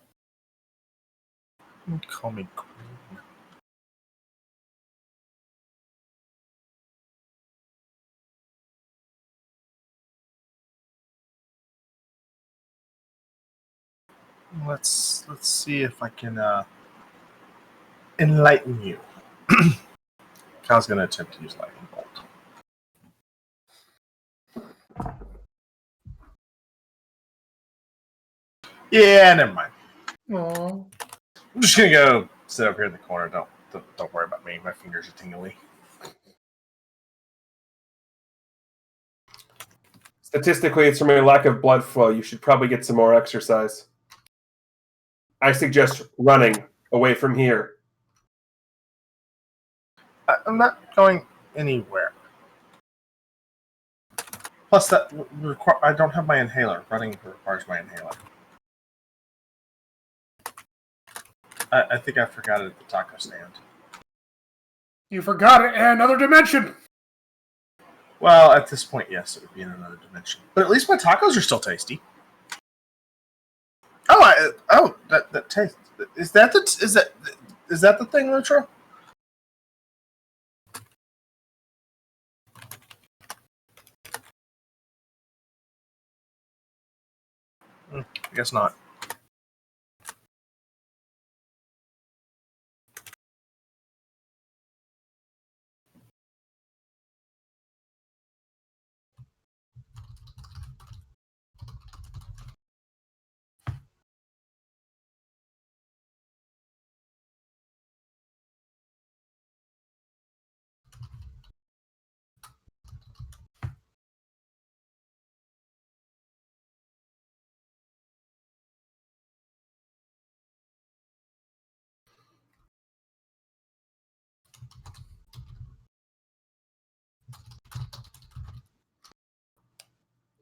Call me Queen. Let's see if I can enlighten you. Kyle's going to attempt to use lightning bolt. Yeah, never mind. Aww. I'm just gonna go sit up here in the corner. Don't worry about me. My fingers are tingly. Statistically, it's from a lack of blood flow. You should probably get some more exercise. I suggest running away from here. I'm not going anywhere. Plus, I don't have my inhaler. Running requires my inhaler. I think I forgot it at the taco stand. You forgot it in another dimension. Well, at this point, yes, it would be in another dimension. But at least my tacos are still tasty. That taste. Is that the thing, Lutra? I guess not.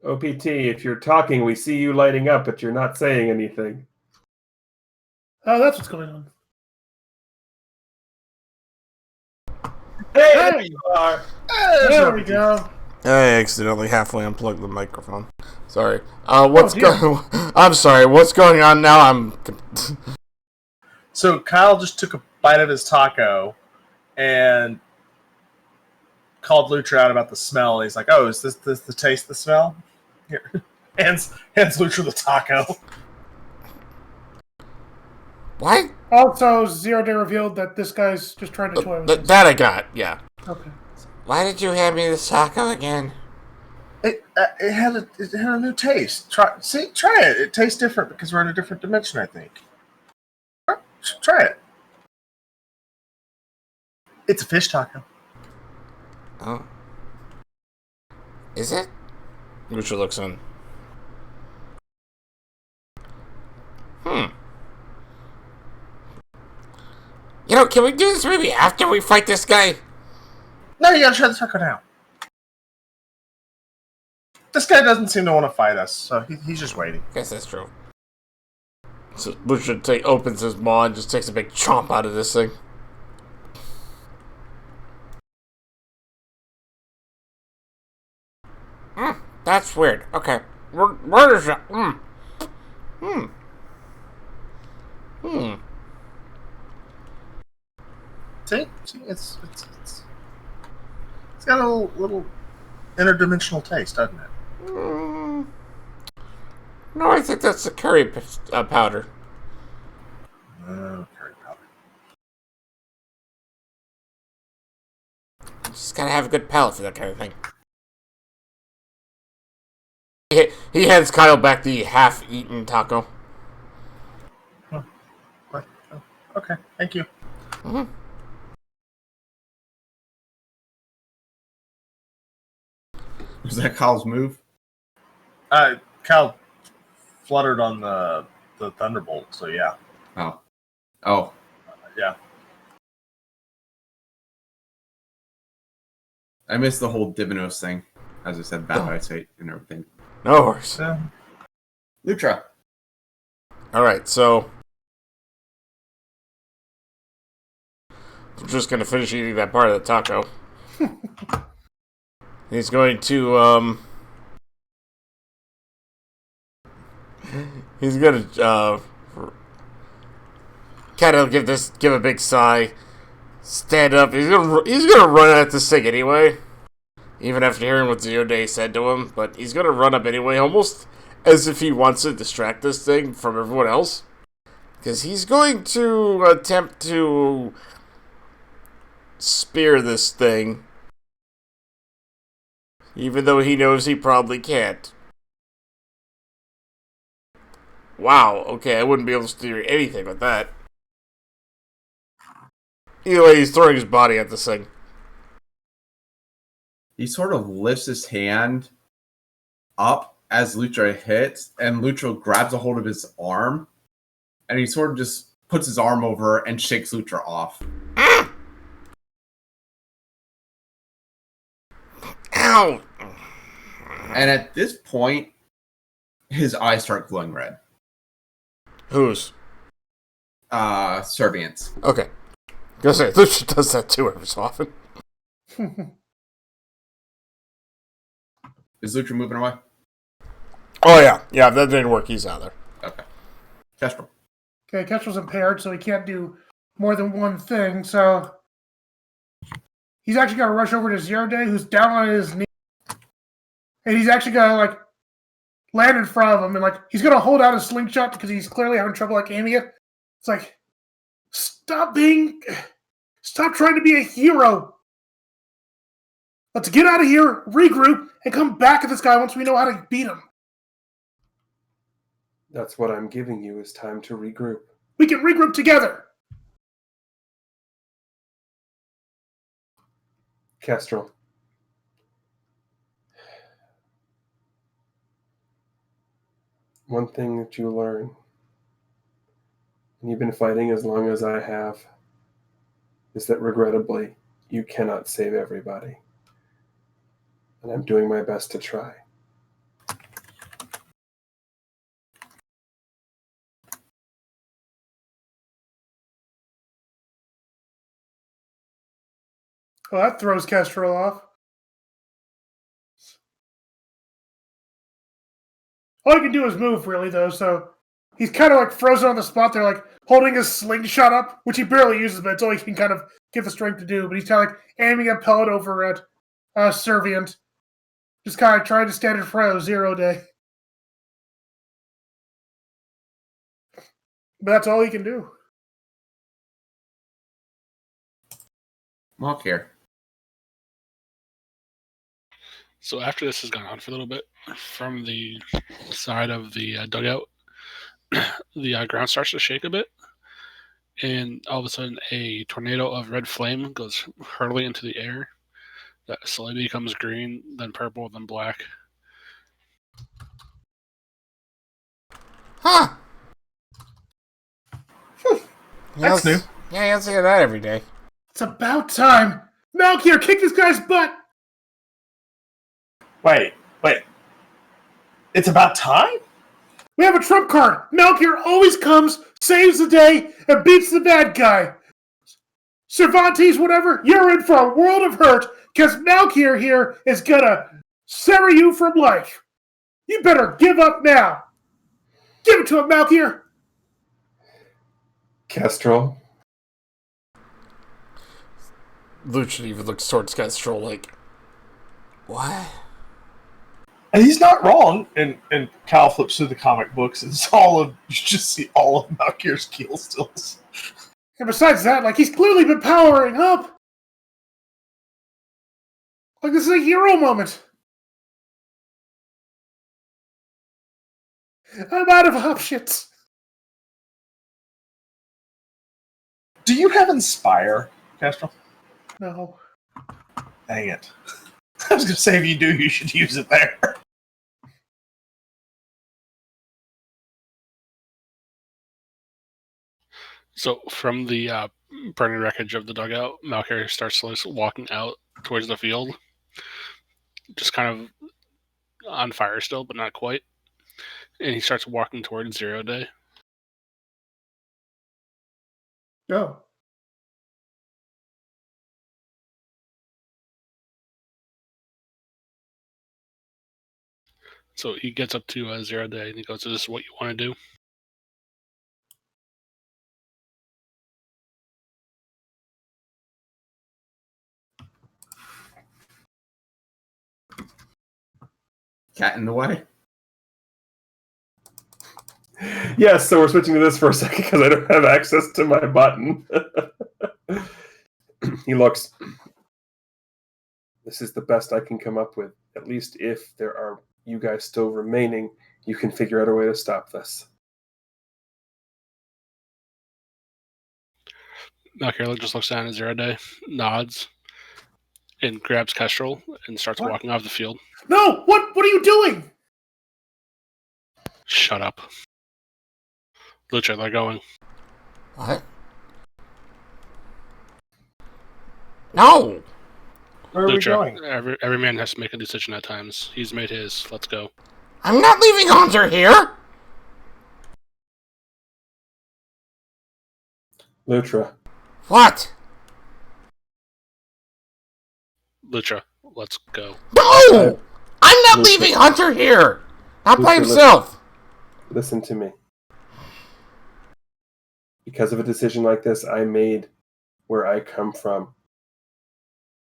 OPT, if you're talking, we see you lighting up, but you're not saying anything. Oh, that's what's going on. Hey, Hey! there you are. There we go. I accidentally halfway unplugged the microphone. Sorry. What's dear. going? I'm sorry. What's going on now? So Kyle just took a bite of his taco and called Lutra out about the smell. He's like, "Oh, is this the taste, the smell?" Here, hands Lutra the taco. What? Also, Zero Day revealed that this guy's just trying to toy with us. That I got. Yeah. Okay. Why did you hand me the taco again? It had a new taste. Try it. It tastes different because we're in a different dimension, I think. Try it. It's a fish taco. Oh. Is it? Lucha looks in. You know, can we do this maybe after we fight this guy? No, you gotta try the taco now. This guy doesn't seem to want to fight us, so he's just waiting. Guess that's true. So Lucha opens his maw and just takes a big chomp out of this thing. That's weird. Okay. Where is that? See, it's got a little interdimensional taste, doesn't it? No, I think that's the curry powder. Curry powder. Just gotta have a good palate for that kind of thing. He hands Kyle back the half-eaten taco. Okay, thank you. Was that Kyle's move? Cal fluttered on the thunderbolt, so yeah. Oh. Yeah. I missed the whole Divinos thing. As I said, bad eyesight and everything. No worries. Lutra. Alright, so... I'm just gonna finish eating that part of the taco. He's going to, he's gonna, kind of give a big sigh, stand up. He's gonna run at this thing anyway, even after hearing what Zioday said to him. But he's gonna run up anyway, almost as if he wants to distract this thing from everyone else, because he's going to attempt to spear this thing, even though he knows he probably can't. Wow, okay, I wouldn't be able to steer anything with that. Either way, he's throwing his body at this thing. He sort of lifts his hand up as Lucha hits, and Lucha grabs a hold of his arm, and he sort of just puts his arm over and shakes Lucha off. Ow! And at this point, his eyes start glowing red. Whose? Servients. Okay. Gonna say, Lucha does that too every so often. Is Lucha moving away? Oh yeah, yeah, that didn't work. He's out there. Okay. Kestrel. Okay, Kestrel's impaired, so he can't do more than one thing, so he's actually got to rush over to Zero Day, who's down on his knee, and he's actually got to, like, land in front of him, and, like, he's going to hold out a slingshot because he's clearly having trouble, like, aiming it. It's like, stop trying to be a hero. Let's get out of here, regroup, and come back at this guy once we know how to beat him. That's what I'm giving you, is time to regroup. We can regroup together. Kestrel. One thing that you learn, and you've been fighting as long as I have, is that regrettably, you cannot save everybody. And I'm doing my best to try. Well, that throws Kestrel off. All he can do is move, really, though, so he's kind of like frozen on the spot there, like holding his slingshot up, which he barely uses, but it's all he can kind of get the strength to do. But he's kind of like aiming a pellet over at Servient. Just kind of trying to stand in front of Zero Day. But that's all he can do. Walk here. So after this has gone on for a little bit, from the side of the dugout, the ground starts to shake a bit, and all of a sudden a tornado of red flame goes hurtling into the air that slowly becomes green, then purple, then black. Huh. That's new. Yeah, you don't see that every day. It's about time. Malkier, kick this guy's butt. Wait. It's about time? We have a trump card. Malkier always comes, saves the day, and beats the bad guy. Cervantes, whatever, you're in for a world of hurt, because Malkier here is gonna sever you from life. You better give up now. Give it to him, Malkier. Kestrel, Lucian even looks towards Kestrel like, what? And he's not wrong. And Kyle flips through the comic books, and it's you just see all of Malkier's keel stills. And besides that, like, he's clearly been powering up. Like, this is a hero moment. I'm out of options. Do you have Inspire, Kestrel? No. Dang it. I was going to say, if you do, you should use it there. So from the burning wreckage of the dugout, Malkier starts walking out towards the field, just kind of on fire still, but not quite. And he starts walking towards 0 Day. No. So he gets up to 0 Day and he goes, "Is this what you want to do?" Cat in the way. Yes, so we're switching to this for a second because I don't have access to my button. He looks. This is the best I can come up with. At least if there are you guys still remaining, you can figure out a way to stop this. Malkier just looks down at 0 Day, nods, and grabs Kestrel and starts walking off the field. No! What are you doing? Shut up. Lucha, they're going. What? No! Where are we Lucha, going? every man has to make a decision at times. He's made his. Let's go. I'm not leaving Hunter here! Lutra, What? Lucha, let's go. No! I'm not Lucha. leaving Hunter here! Not by Lucha, himself! listen to me. Because of a decision like this I made where I come from,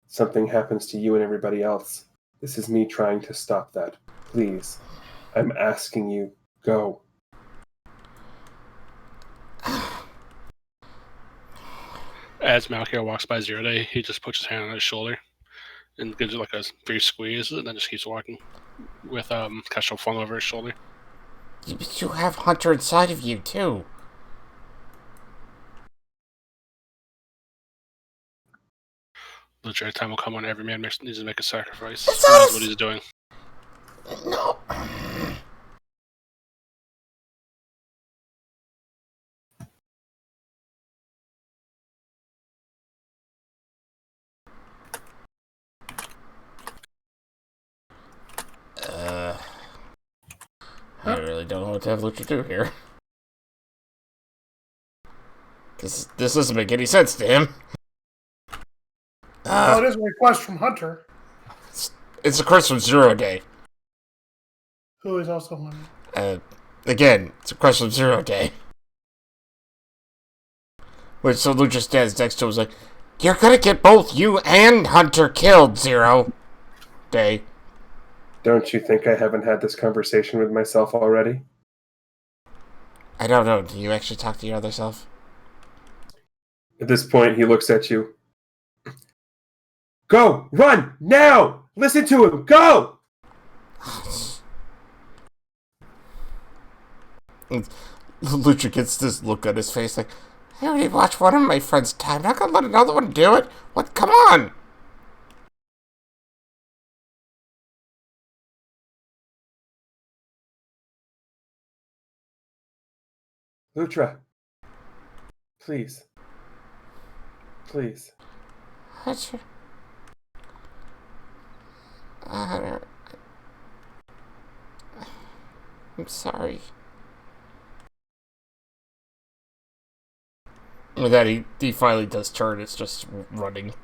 something happens to you and everybody else. This is me trying to stop that. Please, I'm asking you, go. As Malkier walks by 0 Day, he just puts his hand on his shoulder and gives it like a brief squeeze, and then just keeps walking with Kestrel flung over his shoulder. But you have Hunter inside of you, too. Lucha, time will come when every man needs to make a sacrifice. It's That's us! what he's doing. No. I really don't know what to have Lucha do here. Because this doesn't make any sense to him. Well, it is a request from Hunter, It's a request from 0 Day. who is also one. Again, it's a request from 0 Day. Which so Lucha stands next to him and is like, you're gonna get both you and Hunter killed, 0 Day. Don't you think I haven't had this conversation with myself already? I don't know, do you actually talk to your other self? At this point, he looks at you. Go! Run! Now! Listen to him! Go! Lucha gets this look on his face like, I already watched one of my friends die. I'm not gonna let another one do it. What? Come on! Lutra. Please. Please. Hunter. I'm sorry. With that, he finally does turn. It's just running.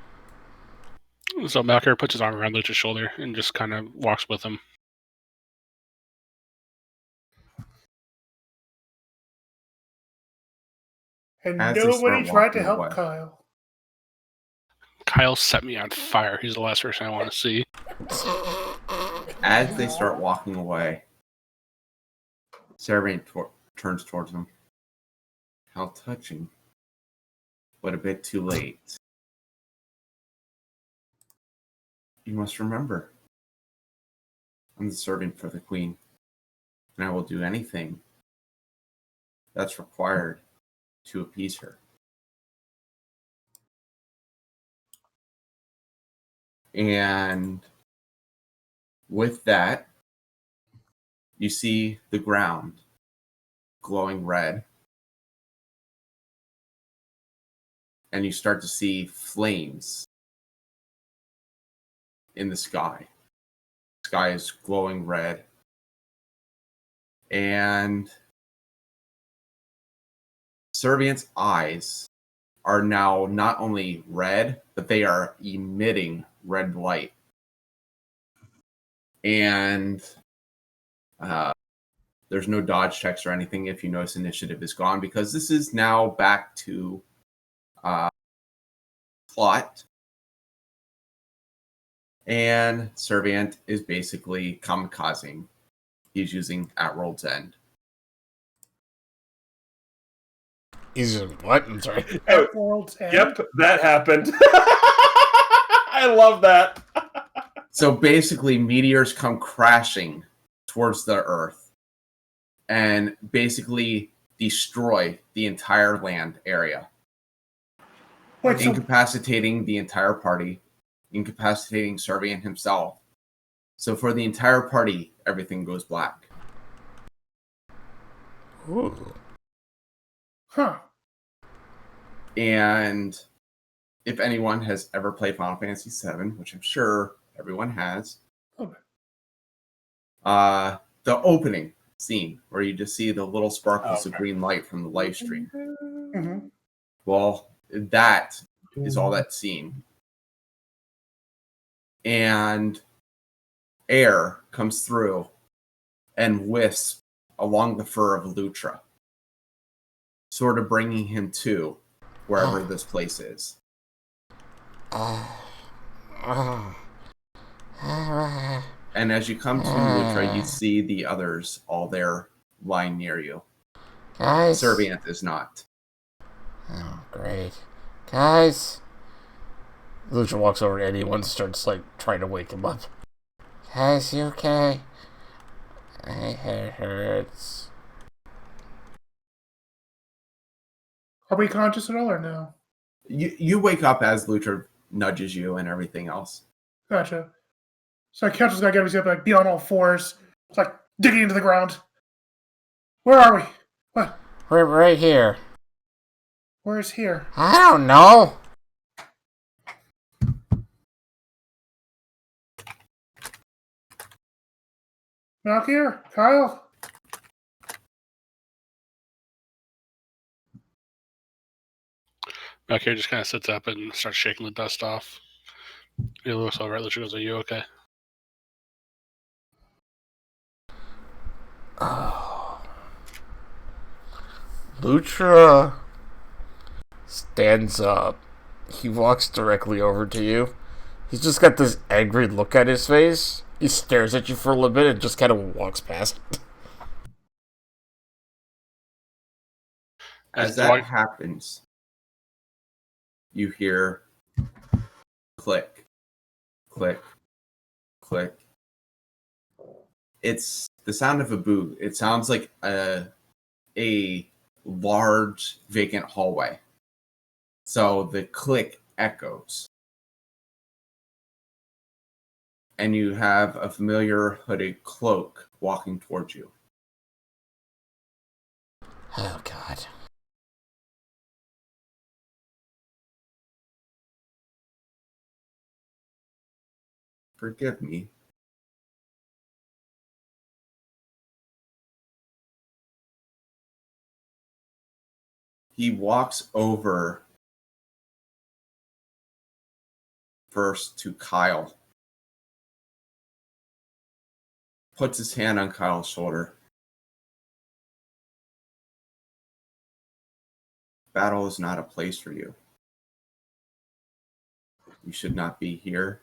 So Malker puts his arm around Lucha's shoulder and just kind of walks with him. And As they nobody start tried to walking help away. Kyle. Kyle set me on fire. He's the last person I want to see. As they start walking away, Sarah turns towards him. How touching. But a bit too late. You must remember, I'm the servant for the queen, and I will do anything that's required to appease her. And with that, you see the ground glowing red, and you start to see flames in the sky. The sky is glowing red, and Servient's eyes are now not only red, but they are emitting red light. And there's no dodge checks or anything if you notice initiative is gone, because this is now back to plot. And Servient is basically kamikazing. He's using at World's End. He's what? I'm sorry. Oh, World's End. yep, that happened. I love that. So basically, meteors come crashing towards the Earth and basically destroy the entire land area, Wait, so incapacitating the entire party, incapacitating Servient himself. So for the entire party, everything goes black. Ooh. huh? And if anyone has ever played Final Fantasy VII, which I'm sure everyone has, Okay. the opening scene where you just see the little sparkles of Okay. green light from the live stream. Mm-hmm. Well, that is all that scene. And air comes through and wisps along the fur of Lutra, sort of bringing him to wherever this place is. And as you come to Lutra, you see the others all there lying near you. Guys. Servient is not. Oh, great. Guys. Lucha walks over to anyone and starts, trying to wake him up. Guys, you okay? My head hurts. Are we conscious at all or no? You wake up as Lutra nudges you and everything else. Gotcha. So Council's gotta get himself be on all fours. It's like digging into the ground. Where are we? What? We're right here. Where's here? I don't know. Not here? Kyle? Malker just kind of sits up and starts shaking the dust off. He looks over at Lucha and goes, "Are you okay?" Oh. Lucha stands up. He walks directly over to you. He's just got this angry look at his face. He stares at you for a little bit and just kind of walks past. As that happens, you hear click, click, click. It's the sound of a boot. It sounds like a large vacant hallway. So the click echoes. And you have a familiar hooded cloak walking towards you. Oh, God. Forgive me. He walks over first to Kyle. Puts his hand on Kyle's shoulder. Battle is not a place for you. You should not be here.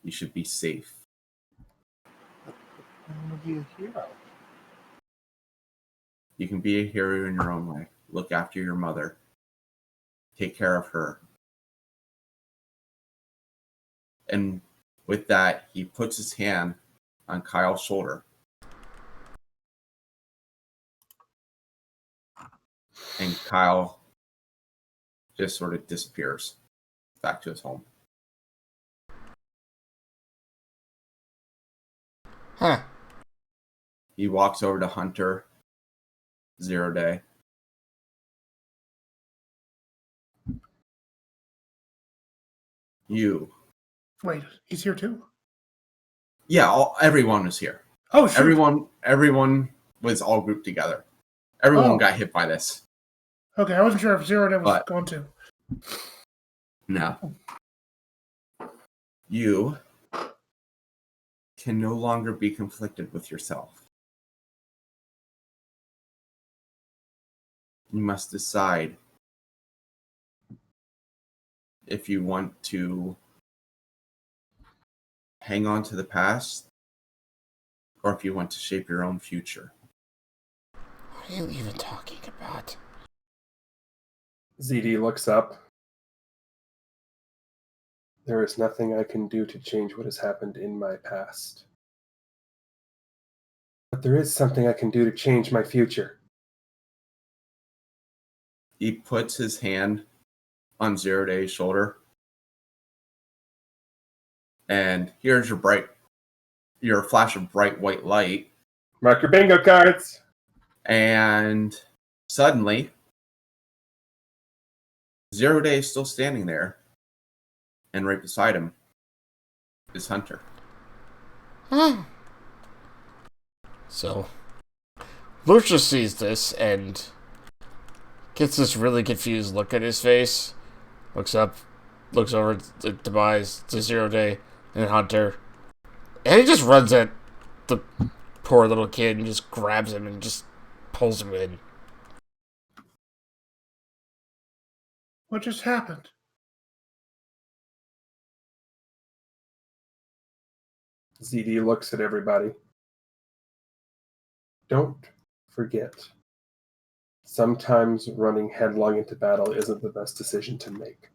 You should be safe. I want to be a hero. You can be a hero in your own way. Look after your mother. Take care of her. And with that, he puts his hand on Kyle's shoulder. And Kyle just sort of disappears back to his home. Huh. He walks over to Hunter, 0 Day. You. Wait, he's here too? Yeah, everyone was here. Oh, shoot. Everyone was all grouped together. Everyone Oh. got hit by this. Okay, I wasn't sure if 0 Day was But- going to. No. You can no longer be conflicted with yourself. You must decide if you want to hang on to the past or if you want to shape your own future. What are you even talking about? ZD looks up. There is nothing I can do to change what has happened in my past. But there is something I can do to change my future. He puts his hand on 0 Day's shoulder. And here's your flash of bright white light. Mark your bingo cards! And suddenly, 0 Day is still standing there. And right beside him is Hunter. Huh. So, Lucius sees this and gets this really confused look at his face. Looks up, looks over to Demise, to 0 Day, and Hunter. And he just runs at the poor little kid and just grabs him and just pulls him in. What just happened? ZD looks at everybody. Don't forget, sometimes running headlong into battle isn't the best decision to make.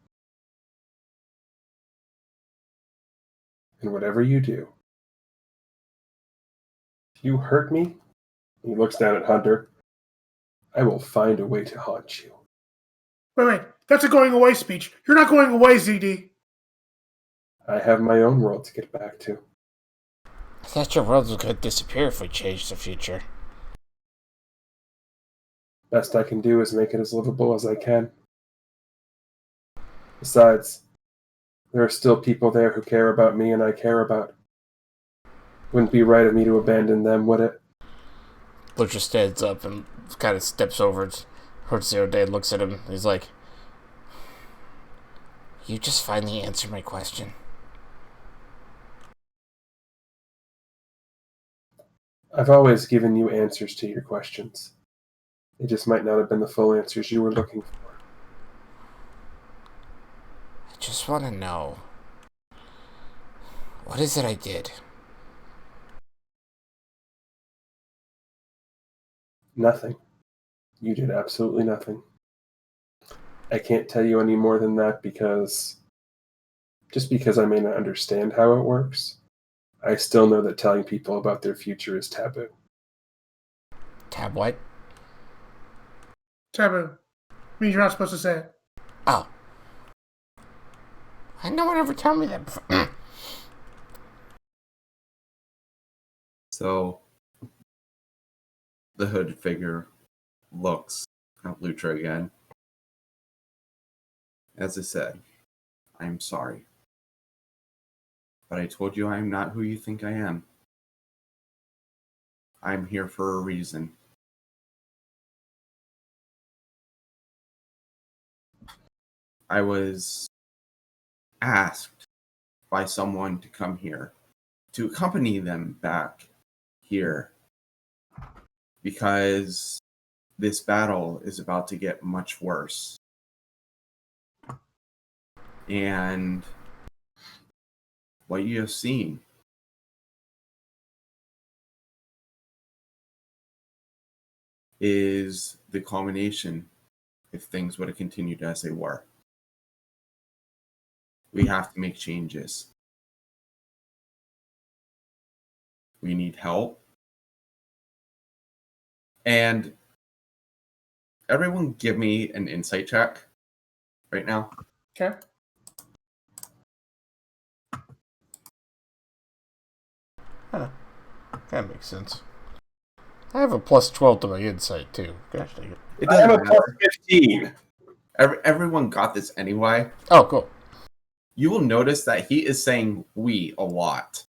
And whatever you do, if you hurt me, he looks down at Hunter, I will find a way to haunt you. Wait. That's a going away speech. You're not going away, ZD. I have my own world to get back to. I thought your world was going to disappear if we changed the future. Best I can do is make it as livable as I can. Besides, there are still people there who care about me and I care about. Wouldn't be right of me to abandon them, would it? Lucius stands up and kind of steps over towards 0 Day and looks at him. He's like, you just finally answered my question. I've always given you answers to your questions. They just might not have been the full answers you were looking for. I just want to know, what is it I did? Nothing. You did absolutely nothing. I can't tell you any more than that because I may not understand how it works, I still know that telling people about their future is taboo. Tab what? Taboo. Means you're not supposed to say it. Oh. No one ever told me that before. So the hooded figure looks at Lutra again. As I said, I'm sorry. But I told you I am not who you think I am. I'm here for a reason. I was asked by someone to come here, to accompany them back here, because this battle is about to get much worse. And what you have seen is the culmination if things would have continued as they were. We have to make changes. We need help. And everyone give me an insight check right now. Okay. That makes sense. I have a plus 12 to my insight, too. Gosh dang it. It I have doesn't a plus matter. 15. Everyone got this anyway. Oh, cool. You will notice that he is saying we a lot.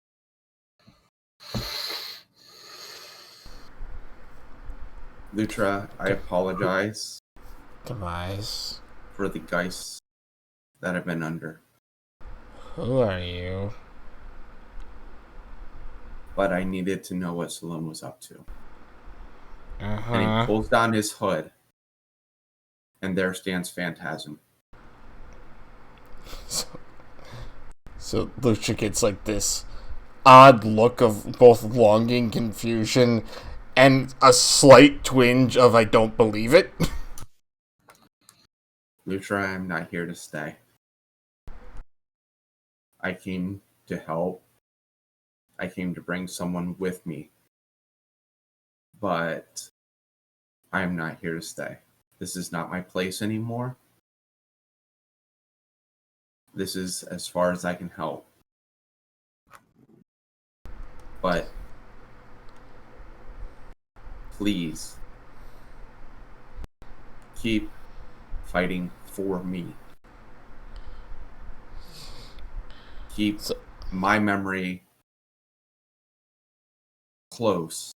Lutra, I apologize Demise. for the geist that I've been under. Who are you? But I needed to know what Salome was up to. Uh-huh. And he pulls down his hood, and there stands Phantasm. So Lucia gets like this odd look of both longing, confusion, and a slight twinge of I don't believe it. Lutra, I'm not here to stay. I came to help. I came to bring someone with me. But I am not here to stay. This is not my place anymore. This is as far as I can help. But please keep fighting for me. Keep my memory close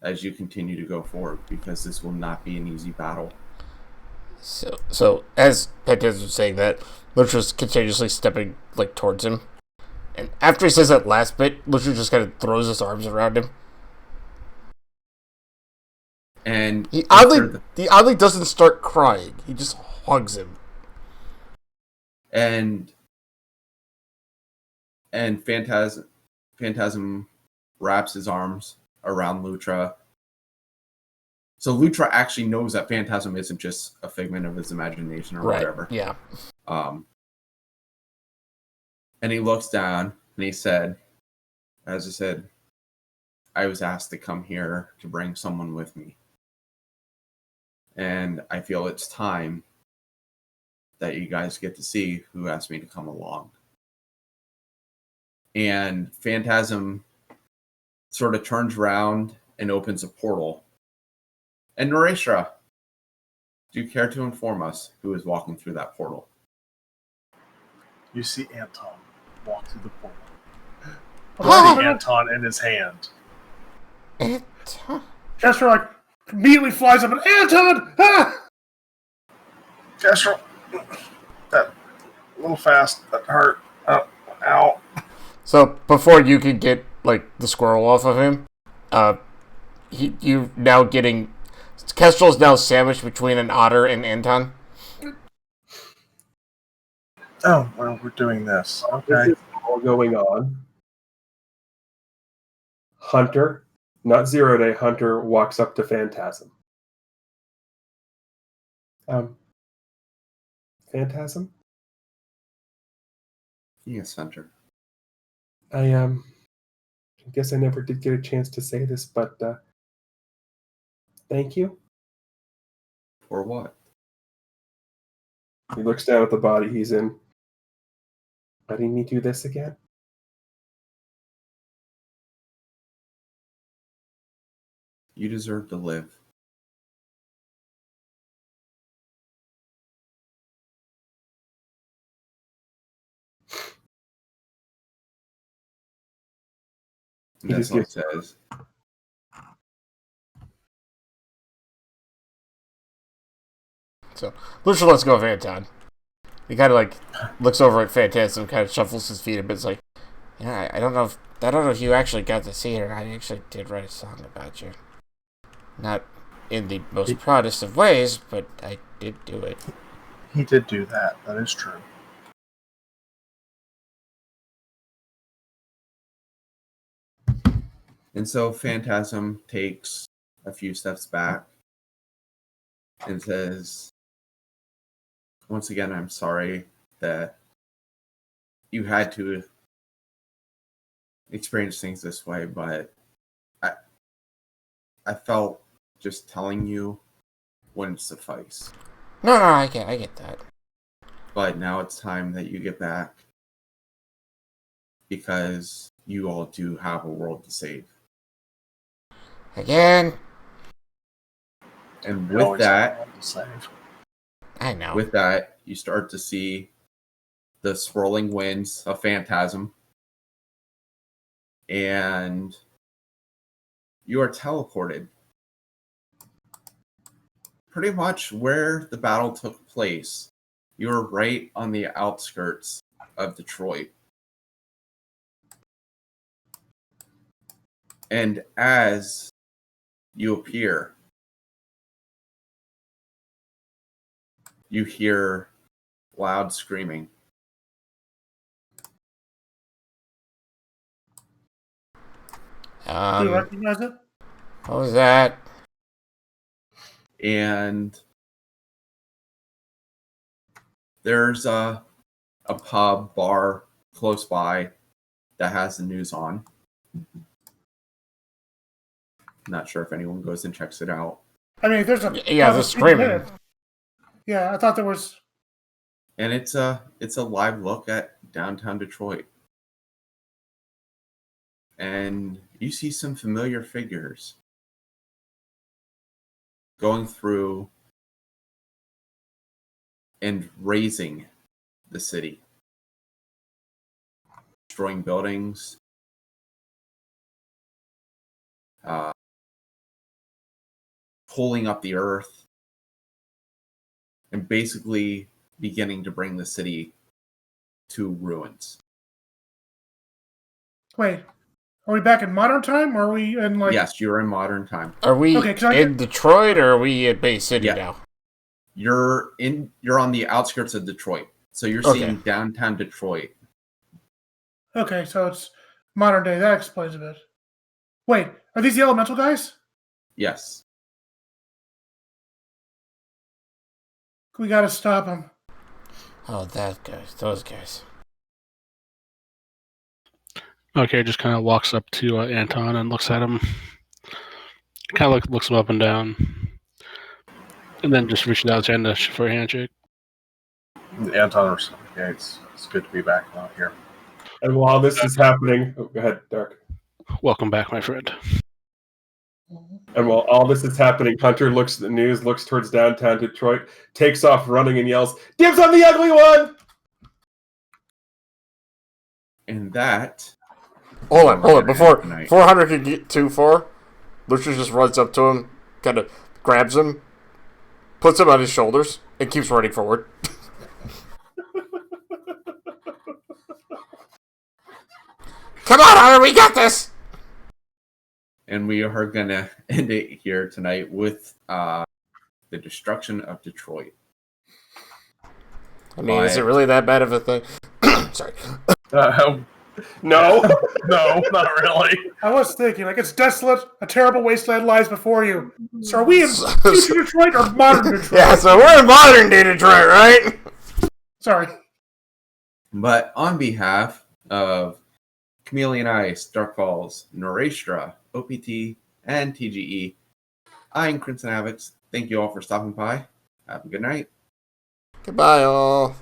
as you continue to go forward, because this will not be an easy battle. So as Phantasm was saying that, Lucia's continuously stepping like towards him. And after he says that last bit, Lucia just kind of throws his arms around him. And He oddly doesn't start crying. He just hugs him. And Phantasm wraps his arms around Lutra. So Lutra actually knows that Phantasm isn't just a figment of his imagination or whatever. Yeah. And he looks down and he said, as I said, I was asked to come here to bring someone with me. And I feel it's time that you guys get to see who asked me to come along. And Phantasm sort of turns around and opens a portal. And Noreshra, do you care to inform us who is walking through that portal? You see Anton walk through the portal. Ah! You see Anton in his hand. Chester like immediately flies up and Anton! Ah! Kestrel, that a little fast. That hurt. Ow. So before you could get like the squirrel off of him, you now getting Kestrel's now sandwiched between an otter and Anton. Oh, well, we're doing this. Okay. This is all going on. Hunter, not 0 Day, Hunter walks up to Phantasm. Phantasm? Yes, Hunter. I guess I never did get a chance to say this, but thank you. For what? He looks down at the body he's in. Letting me do this again? You deserve to live. And that's all it says. So Lucia lets go of Anton. He kind of like looks over at Phantasm, kind of shuffles his feet a bit. It's like, yeah, I don't know if you actually got to see her. I actually did write a song about you. Not in the most proudest of ways, but I did do it. He did do that. That is true. And so Phantasm takes a few steps back and says, once again, I'm sorry that you had to experience things this way, but I felt just telling you wouldn't suffice. No, I get that. But now it's time that you get back because you all do have a world to save. Again? And We with always have that, one to save. I know. with that, you start to see the swirling winds of Phantasm, and you are teleported pretty much where the battle took place. You're right on the outskirts of Detroit. And as you appear, you hear loud screaming. Do you recognize it? What was that? And there's a pub bar close by that has the news on. Not sure if anyone goes and checks it out. I mean, there's a Yeah, the screaming. Yeah, I thought there was. And it's a live look at downtown Detroit. And you see some familiar figures going through and razing the city, destroying buildings, pulling up the earth, and basically beginning to bring the city to ruins. Wait, are we back in modern time, or are we in like? Yes, you're in modern time. Are we Okay, 'cause I in Detroit or are we at Bay City Yeah. now? You're on the outskirts of Detroit. So you're Okay. seeing downtown Detroit. Okay, so it's modern day. That explains a bit. Wait, are these the elemental guys? Yes. We gotta stop them. Oh, those guys. Okay, just kind of walks up to Anton and looks at him. Kind of looks him up and down. And then just reaches out his hand for a handshake. Anton reciprocates. It's good to be back out here. And while this is happening, go ahead, Dark. Welcome back, my friend. And while all this is happening, Hunter looks at the news, looks towards downtown Detroit, takes off running and yells, "Dibs on the ugly one!" And that Hold on. Before tonight. 400 can get too far, Lucius just runs up to him, kind of grabs him, puts him on his shoulders, and keeps running forward. Come on, Hunter, we got this! And we are going to end it here tonight with the destruction of Detroit. I mean, is it really that bad of a thing? Sorry. No. No, not really. I was thinking, like, it's desolate, a terrible wasteland lies before you. So are we in future Detroit or modern Detroit? Yeah, so we're in modern day Detroit, right? Sorry. But on behalf of Chameleon Ice, Dark Falls, Norastra, OPT, and TGE, I'm Crimson Avix. Thank you all for stopping by. Have a good night. Goodbye, all.